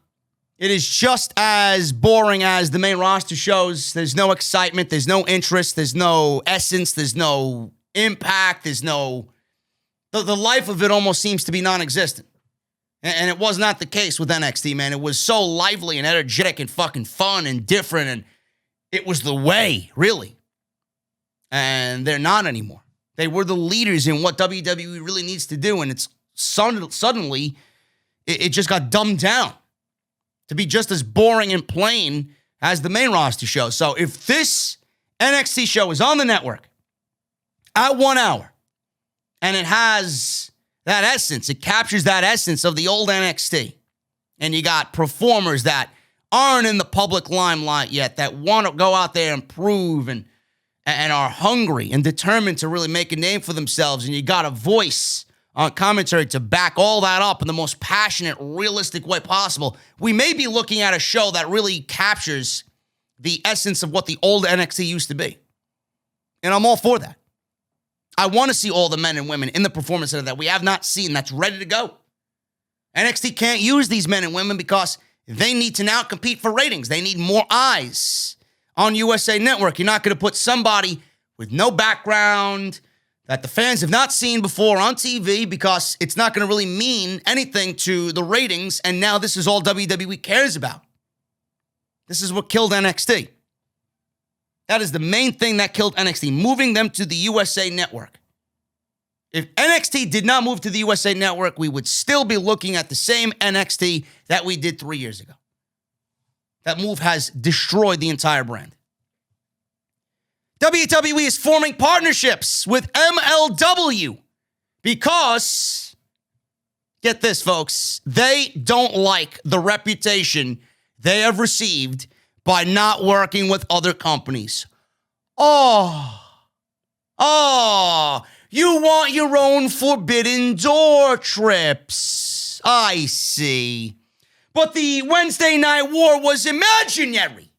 It is just as boring as the main roster shows. There's no excitement. There's no interest. There's no essence. There's no impact. There's no... The life of it almost seems to be non-existent. And it was not the case with NXT, man. It was so lively and energetic and fucking fun and different. And it was the way, really. And they're not anymore. They were the leaders in what WWE really needs to do. And it's suddenly, it just got dumbed down to be just as boring and plain as the main roster show. So if this NXT show is on the network at 1 hour and it has that essence, it captures that essence of the old NXT, and you got performers that aren't in the public limelight yet, that want to go out there and prove and are hungry and determined to really make a name for themselves, and you got a voice on commentary to back all that up in the most passionate, realistic way possible, we may be looking at a show that really captures the essence of what the old NXT used to be. And I'm all for that. I want to see all the men and women in the performance center that we have not seen that's ready to go. NXT can't use these men and women because they need to now compete for ratings. They need more eyes on USA Network. You're not going to put somebody with no background that the fans have not seen before on TV because it's not going to really mean anything to the ratings, and now this is all WWE cares about. This is what killed NXT. That is the main thing that killed NXT, moving them to the USA Network. If NXT did not move to the USA Network, we would still be looking at the same NXT that we did 3 years ago. That move has destroyed the entire brand. WWE is forming partnerships with MLW because, get this, folks, they don't like the reputation they have received by not working with other companies. You want your own Forbidden Door trips. I see. But the Wednesday Night War was imaginary,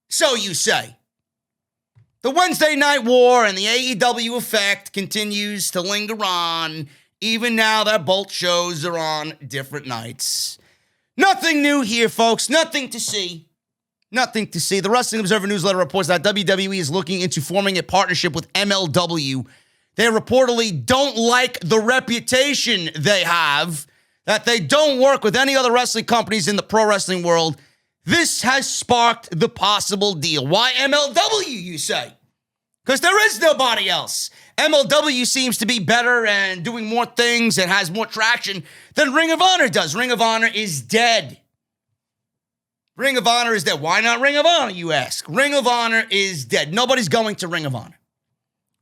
so you say. The Wednesday Night War and the AEW effect continues to linger on, even now that both shows are on different nights. Nothing new here, folks. Nothing to see. Nothing to see. The Wrestling Observer newsletter reports that WWE is looking into forming a partnership with MLW. They reportedly don't like the reputation they have, that they don't work with any other wrestling companies in the pro wrestling world. This has sparked the possible deal. Why MLW, you say? Because there is nobody else. MLW seems to be better and doing more things and has more traction than Ring of Honor does. Ring of Honor is dead. Ring of Honor is dead. Why not Ring of Honor, you ask? Ring of Honor is dead. Nobody's going to Ring of Honor.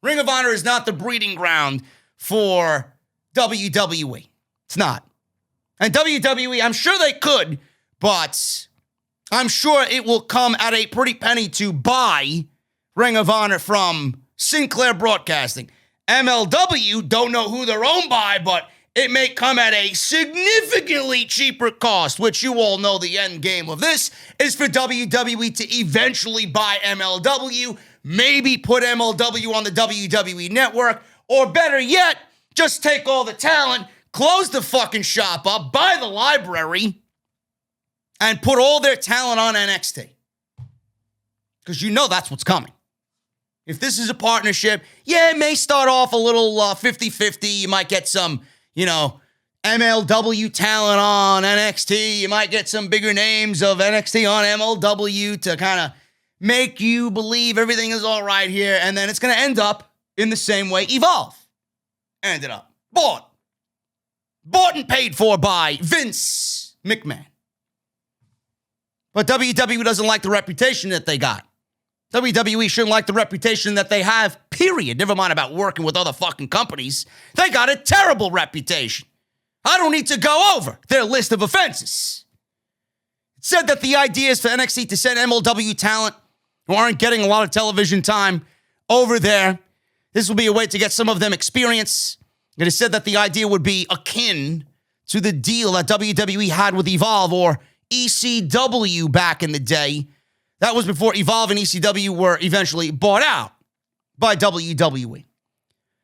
Ring of Honor is not the breeding ground for WWE. It's not. And WWE, I'm sure they could, but I'm sure it will come at a pretty penny to buy Ring of Honor from Sinclair Broadcasting. MLW, don't know who they're owned by, but it may come at a significantly cheaper cost, which you all know the end game of this is for WWE to eventually buy MLW, maybe put MLW on the WWE network, or better yet, just take all the talent, close the fucking shop up, buy the library, and put all their talent on NXT. Because you know that's what's coming. If this is a partnership, yeah, it may start off a little 50-50. You might get some, MLW talent on NXT. You might get some bigger names of NXT on MLW to kind of make you believe everything is all right here. And then it's going to end up in the same way Evolve ended up. Bought and paid for by Vince McMahon. But WWE doesn't like the reputation that they got. WWE shouldn't like the reputation that they have, period. Never mind about working with other fucking companies. They got a terrible reputation. I don't need to go over their list of offenses. It said that the idea is for NXT to send MLW talent who aren't getting a lot of television time over there. This will be a way to get some of them experience. It is said that the idea would be akin to the deal that WWE had with Evolve or ECW back in the day. That was before Evolve and ECW were eventually bought out by WWE.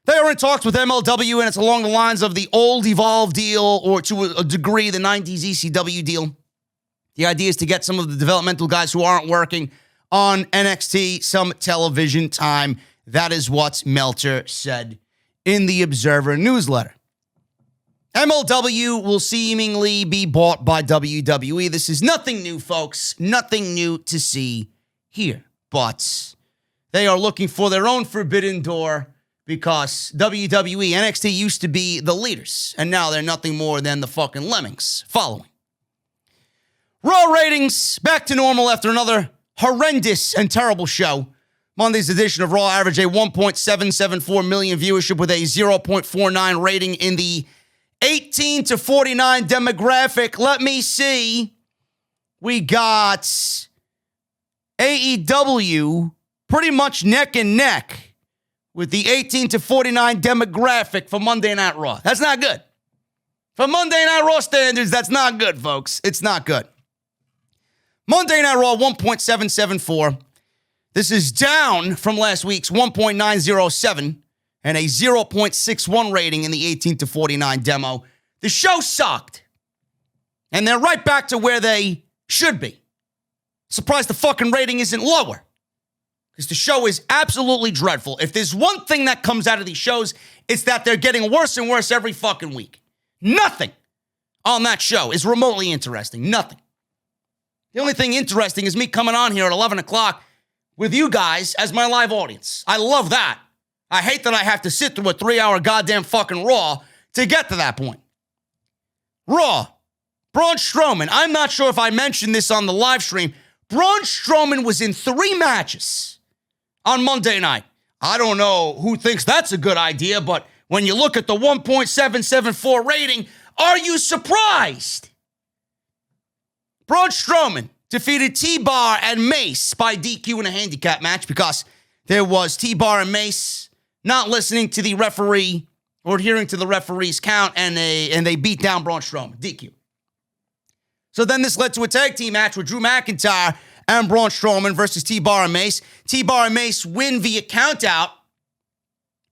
They are in talks with MLW, and it's along the lines of the old Evolve deal, or to a degree, the 90s ECW deal. The idea is to get some of the developmental guys who aren't working on NXT some television time. That is what Meltzer said in the Observer newsletter. MLW will seemingly be bought by WWE. This is nothing new, folks. Nothing new to see here. But they are looking for their own Forbidden Door because WWE, NXT used to be the leaders, and now they're nothing more than the fucking lemmings following. Raw ratings back to normal after another horrendous and terrible show. Monday's edition of Raw averaged a 1.774 million viewership with a 0.49 rating in the 18 to 49 demographic. Let me see. We got AEW pretty much neck and neck with the 18 to 49 demographic for Monday Night Raw. That's not good. For Monday Night Raw standards, that's not good, folks. It's not good. Monday Night Raw, 1.774. This is down from last week's 1.907 and a 0.61 rating in the 18 to 49 demo. The show sucked. And they're right back to where they should be. Surprised the fucking rating isn't lower. Because the show is absolutely dreadful. If there's one thing that comes out of these shows, it's that they're getting worse and worse every fucking week. Nothing on that show is remotely interesting. Nothing. The only thing interesting is me coming on here at 11 o'clock with you guys as my live audience. I love that. I hate that I have to sit through a 3-hour goddamn fucking Raw to get to that point. Raw. Braun Strowman. I'm not sure if I mentioned this on the live stream. Braun Strowman was in 3 matches on Monday night. I don't know who thinks that's a good idea, but when you look at the 1.774 rating, are you surprised? Braun Strowman defeated T-Bar and Mace by DQ in a handicap match because there was T-Bar and Mace not listening to the referee or adhering to the referee's count, and they beat down Braun Strowman, DQ. So then this led to a tag team match with Drew McIntyre and Braun Strowman versus T-Bar and Mace. T-Bar and Mace win via countout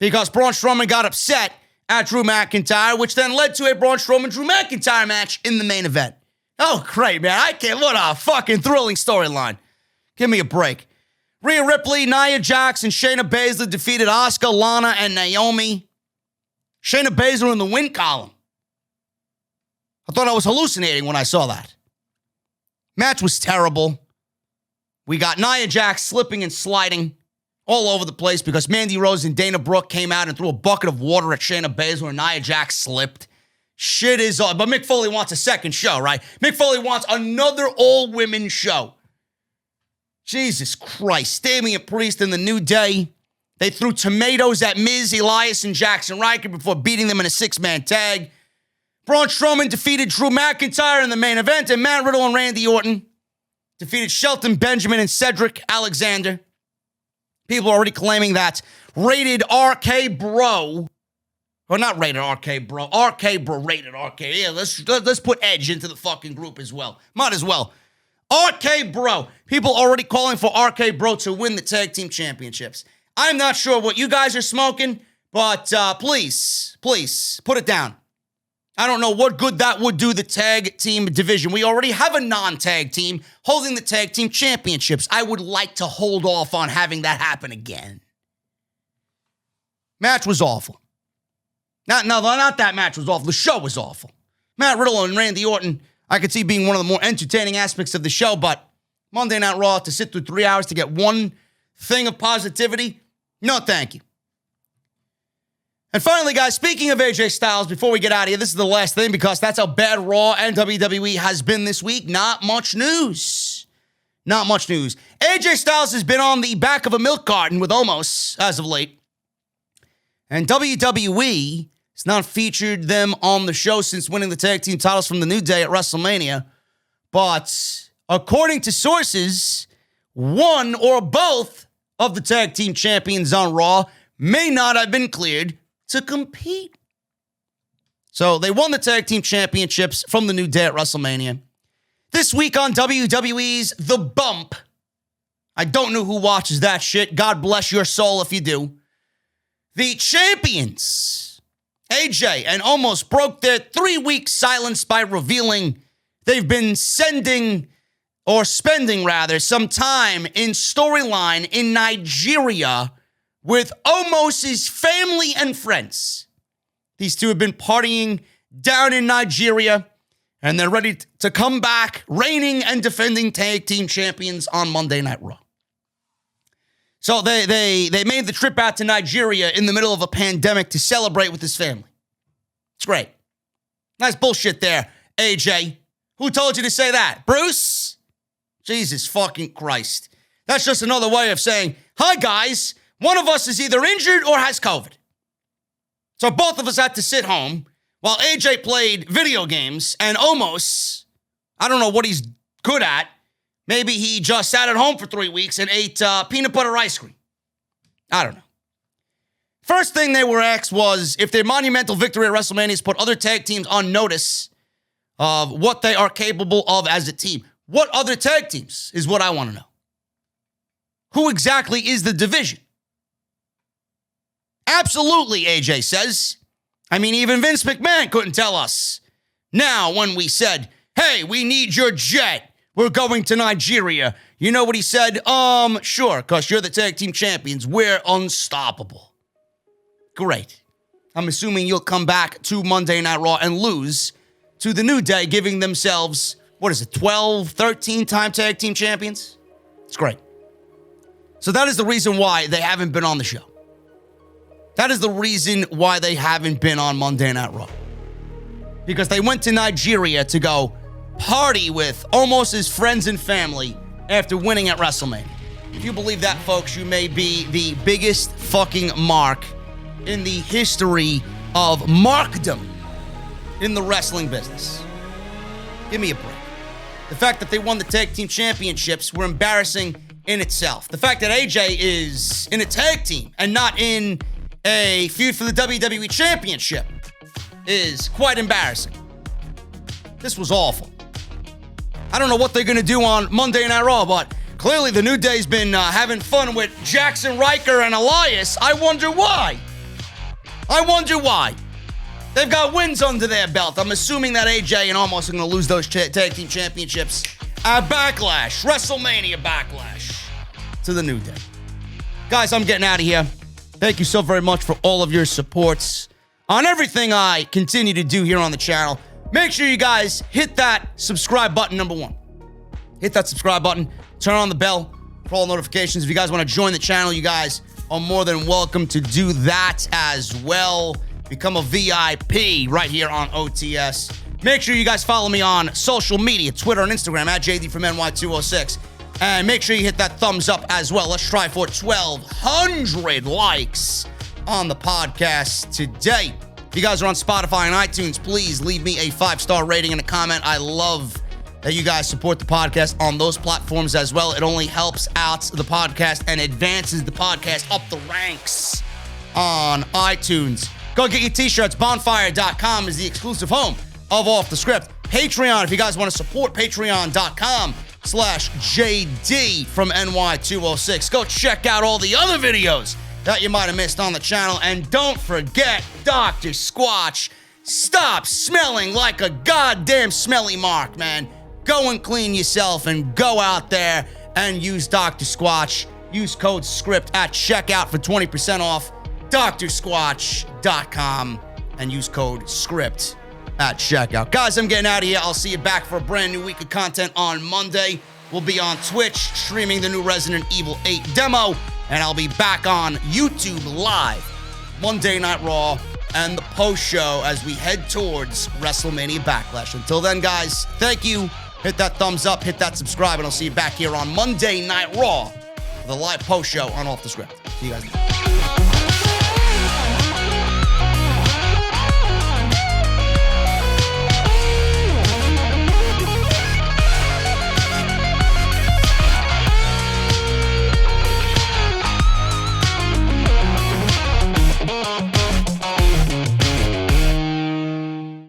because Braun Strowman got upset at Drew McIntyre, which then led to a Braun Strowman-Drew McIntyre match in the main event. Oh, great, man. What a fucking thrilling storyline. Give me a break. Rhea Ripley, Nia Jax, and Shayna Baszler defeated Asuka, Lana, and Naomi. Shayna Baszler in the win column. I thought I was hallucinating when I saw that. Match was terrible. We got Nia Jax slipping and sliding all over the place because Mandy Rose and Dana Brooke came out and threw a bucket of water at Shayna Baszler and Nia Jax slipped. Shit is on. But Mick Foley wants a second show, right? Mick Foley wants another all-women show. Jesus Christ. Damian Priest and the New Day. They threw tomatoes at Miz, Elias, and Jackson Ryker before beating them in a six-man tag. Braun Strowman defeated Drew McIntyre in the main event, and Matt Riddle and Randy Orton defeated Shelton Benjamin and Cedric Alexander. People are already claiming that Rated RK Bro, or not Rated RK Bro, RK Bro, Rated RK. Yeah, let's put Edge into the fucking group as well. Might as well. RK Bro. People already calling for RK Bro to win the tag team championships. I'm not sure what you guys are smoking, but please, put it down. I don't know what good that would do the tag team division. We already have a non-tag team holding the tag team championships. I would like to hold off on having that happen again. Match was awful. Not that match was awful. The show was awful. Matt Riddle and Randy Orton, I could see being one of the more entertaining aspects of the show, but Monday Night Raw, to sit through 3 hours to get one thing of positivity, no thank you. And finally, guys, speaking of AJ Styles, before we get out of here, this is the last thing because that's how bad Raw and WWE has been this week. Not much news. Not much news. AJ Styles has been on the back of a milk carton with Omos as of late. And WWE has not featured them on the show since winning the tag team titles from the New Day at WrestleMania. But according to sources, one or both of the tag team champions on Raw may not have been cleared to compete. So they won the tag team championships from the New Day at WrestleMania. This week on WWE's The Bump, I don't know who watches that shit. God bless your soul if you do. The champions, AJ and Omos, broke their 3-week silence by revealing they've been spending some time in storyline in Nigeria with Omos's family and friends. These two have been partying down in Nigeria, and they're ready to come back, reigning and defending tag team champions on Monday Night Raw. So they made the trip out to Nigeria in the middle of a pandemic to celebrate with his family. It's great. Nice bullshit there, AJ. Who told you to say that? Bruce? Jesus fucking Christ. That's just another way of saying, hi guys, one of us is either injured or has COVID. So both of us had to sit home while AJ played video games and Omos, I don't know what he's good at. Maybe he just sat at home for 3 weeks and ate peanut butter ice cream. I don't know. First thing they were asked was if their monumental victory at WrestleMania has put other tag teams on notice of what they are capable of as a team. What other tag teams is what I want to know. Who exactly is the division? Absolutely, AJ says. I mean, even Vince McMahon couldn't tell us. Now, when we said, hey, we need your jet, we're going to Nigeria. You know what he said? Sure, because you're the tag team champions. We're unstoppable. Great. I'm assuming you'll come back to Monday Night Raw and lose to the New Day, giving themselves, 12, 13-time tag team champions? It's great. So that is the reason why they haven't been on the show. That is the reason why they haven't been on Monday Night Raw. Because they went to Nigeria to go party with Omos's friends and family after winning at WrestleMania. If you believe that, folks, you may be the biggest fucking mark in the history of markdom in the wrestling business. Give me a break. The fact that they won the tag team championships were embarrassing in itself. The fact that AJ is in a tag team and not in a feud for the WWE Championship is quite embarrassing. This was awful. I don't know what they're going to do on Monday Night Raw, but clearly the New Day's been having fun with Jackson Riker and Elias. I wonder why. They've got wins under their belt. I'm assuming that AJ and Omos are going to lose those tag team championships at Backlash, WrestleMania Backlash, to the New Day. Guys, I'm getting out of here. Thank you so very much for all of your supports on everything I continue to do here on the channel. Make sure you guys hit that subscribe button, number one. Hit that subscribe button. Turn on the bell for all notifications. If you guys want to join the channel, you guys are more than welcome to do that as well. Become a VIP right here on OTS. Make sure you guys follow me on social media, Twitter and Instagram, at JD from NY206. And make sure you hit that thumbs up as well. Let's try for 1,200 likes on the podcast today. If you guys are on Spotify and iTunes, please leave me a 5-star rating and a comment. I love that you guys support the podcast on those platforms as well. It only helps out the podcast and advances the podcast up the ranks on iTunes. Go get your t-shirts. Bonfire.com is the exclusive home of Off the Script. Patreon, if you guys want to support, patreon.com/JD from NY206. Go check out all the other videos that you might have missed on the channel. And don't forget, Dr. Squatch, stop smelling like a goddamn smelly mark, man. Go and clean yourself and go out there and use Dr. Squatch. Use code SCRIPT at checkout for 20% off. drsquatch.com and use code SCRIPT at checkout. Guys, I'm getting out of here. I'll see you back for a brand new week of content on Monday. We'll be on Twitch streaming the new Resident Evil 8 demo, and I'll be back on YouTube live Monday Night Raw and the post show as we head towards WrestleMania Backlash. Until then, guys, thank you. Hit that thumbs up, hit that subscribe, and I'll see you back here on Monday Night Raw for the live post show on Off the Script. See you guys next.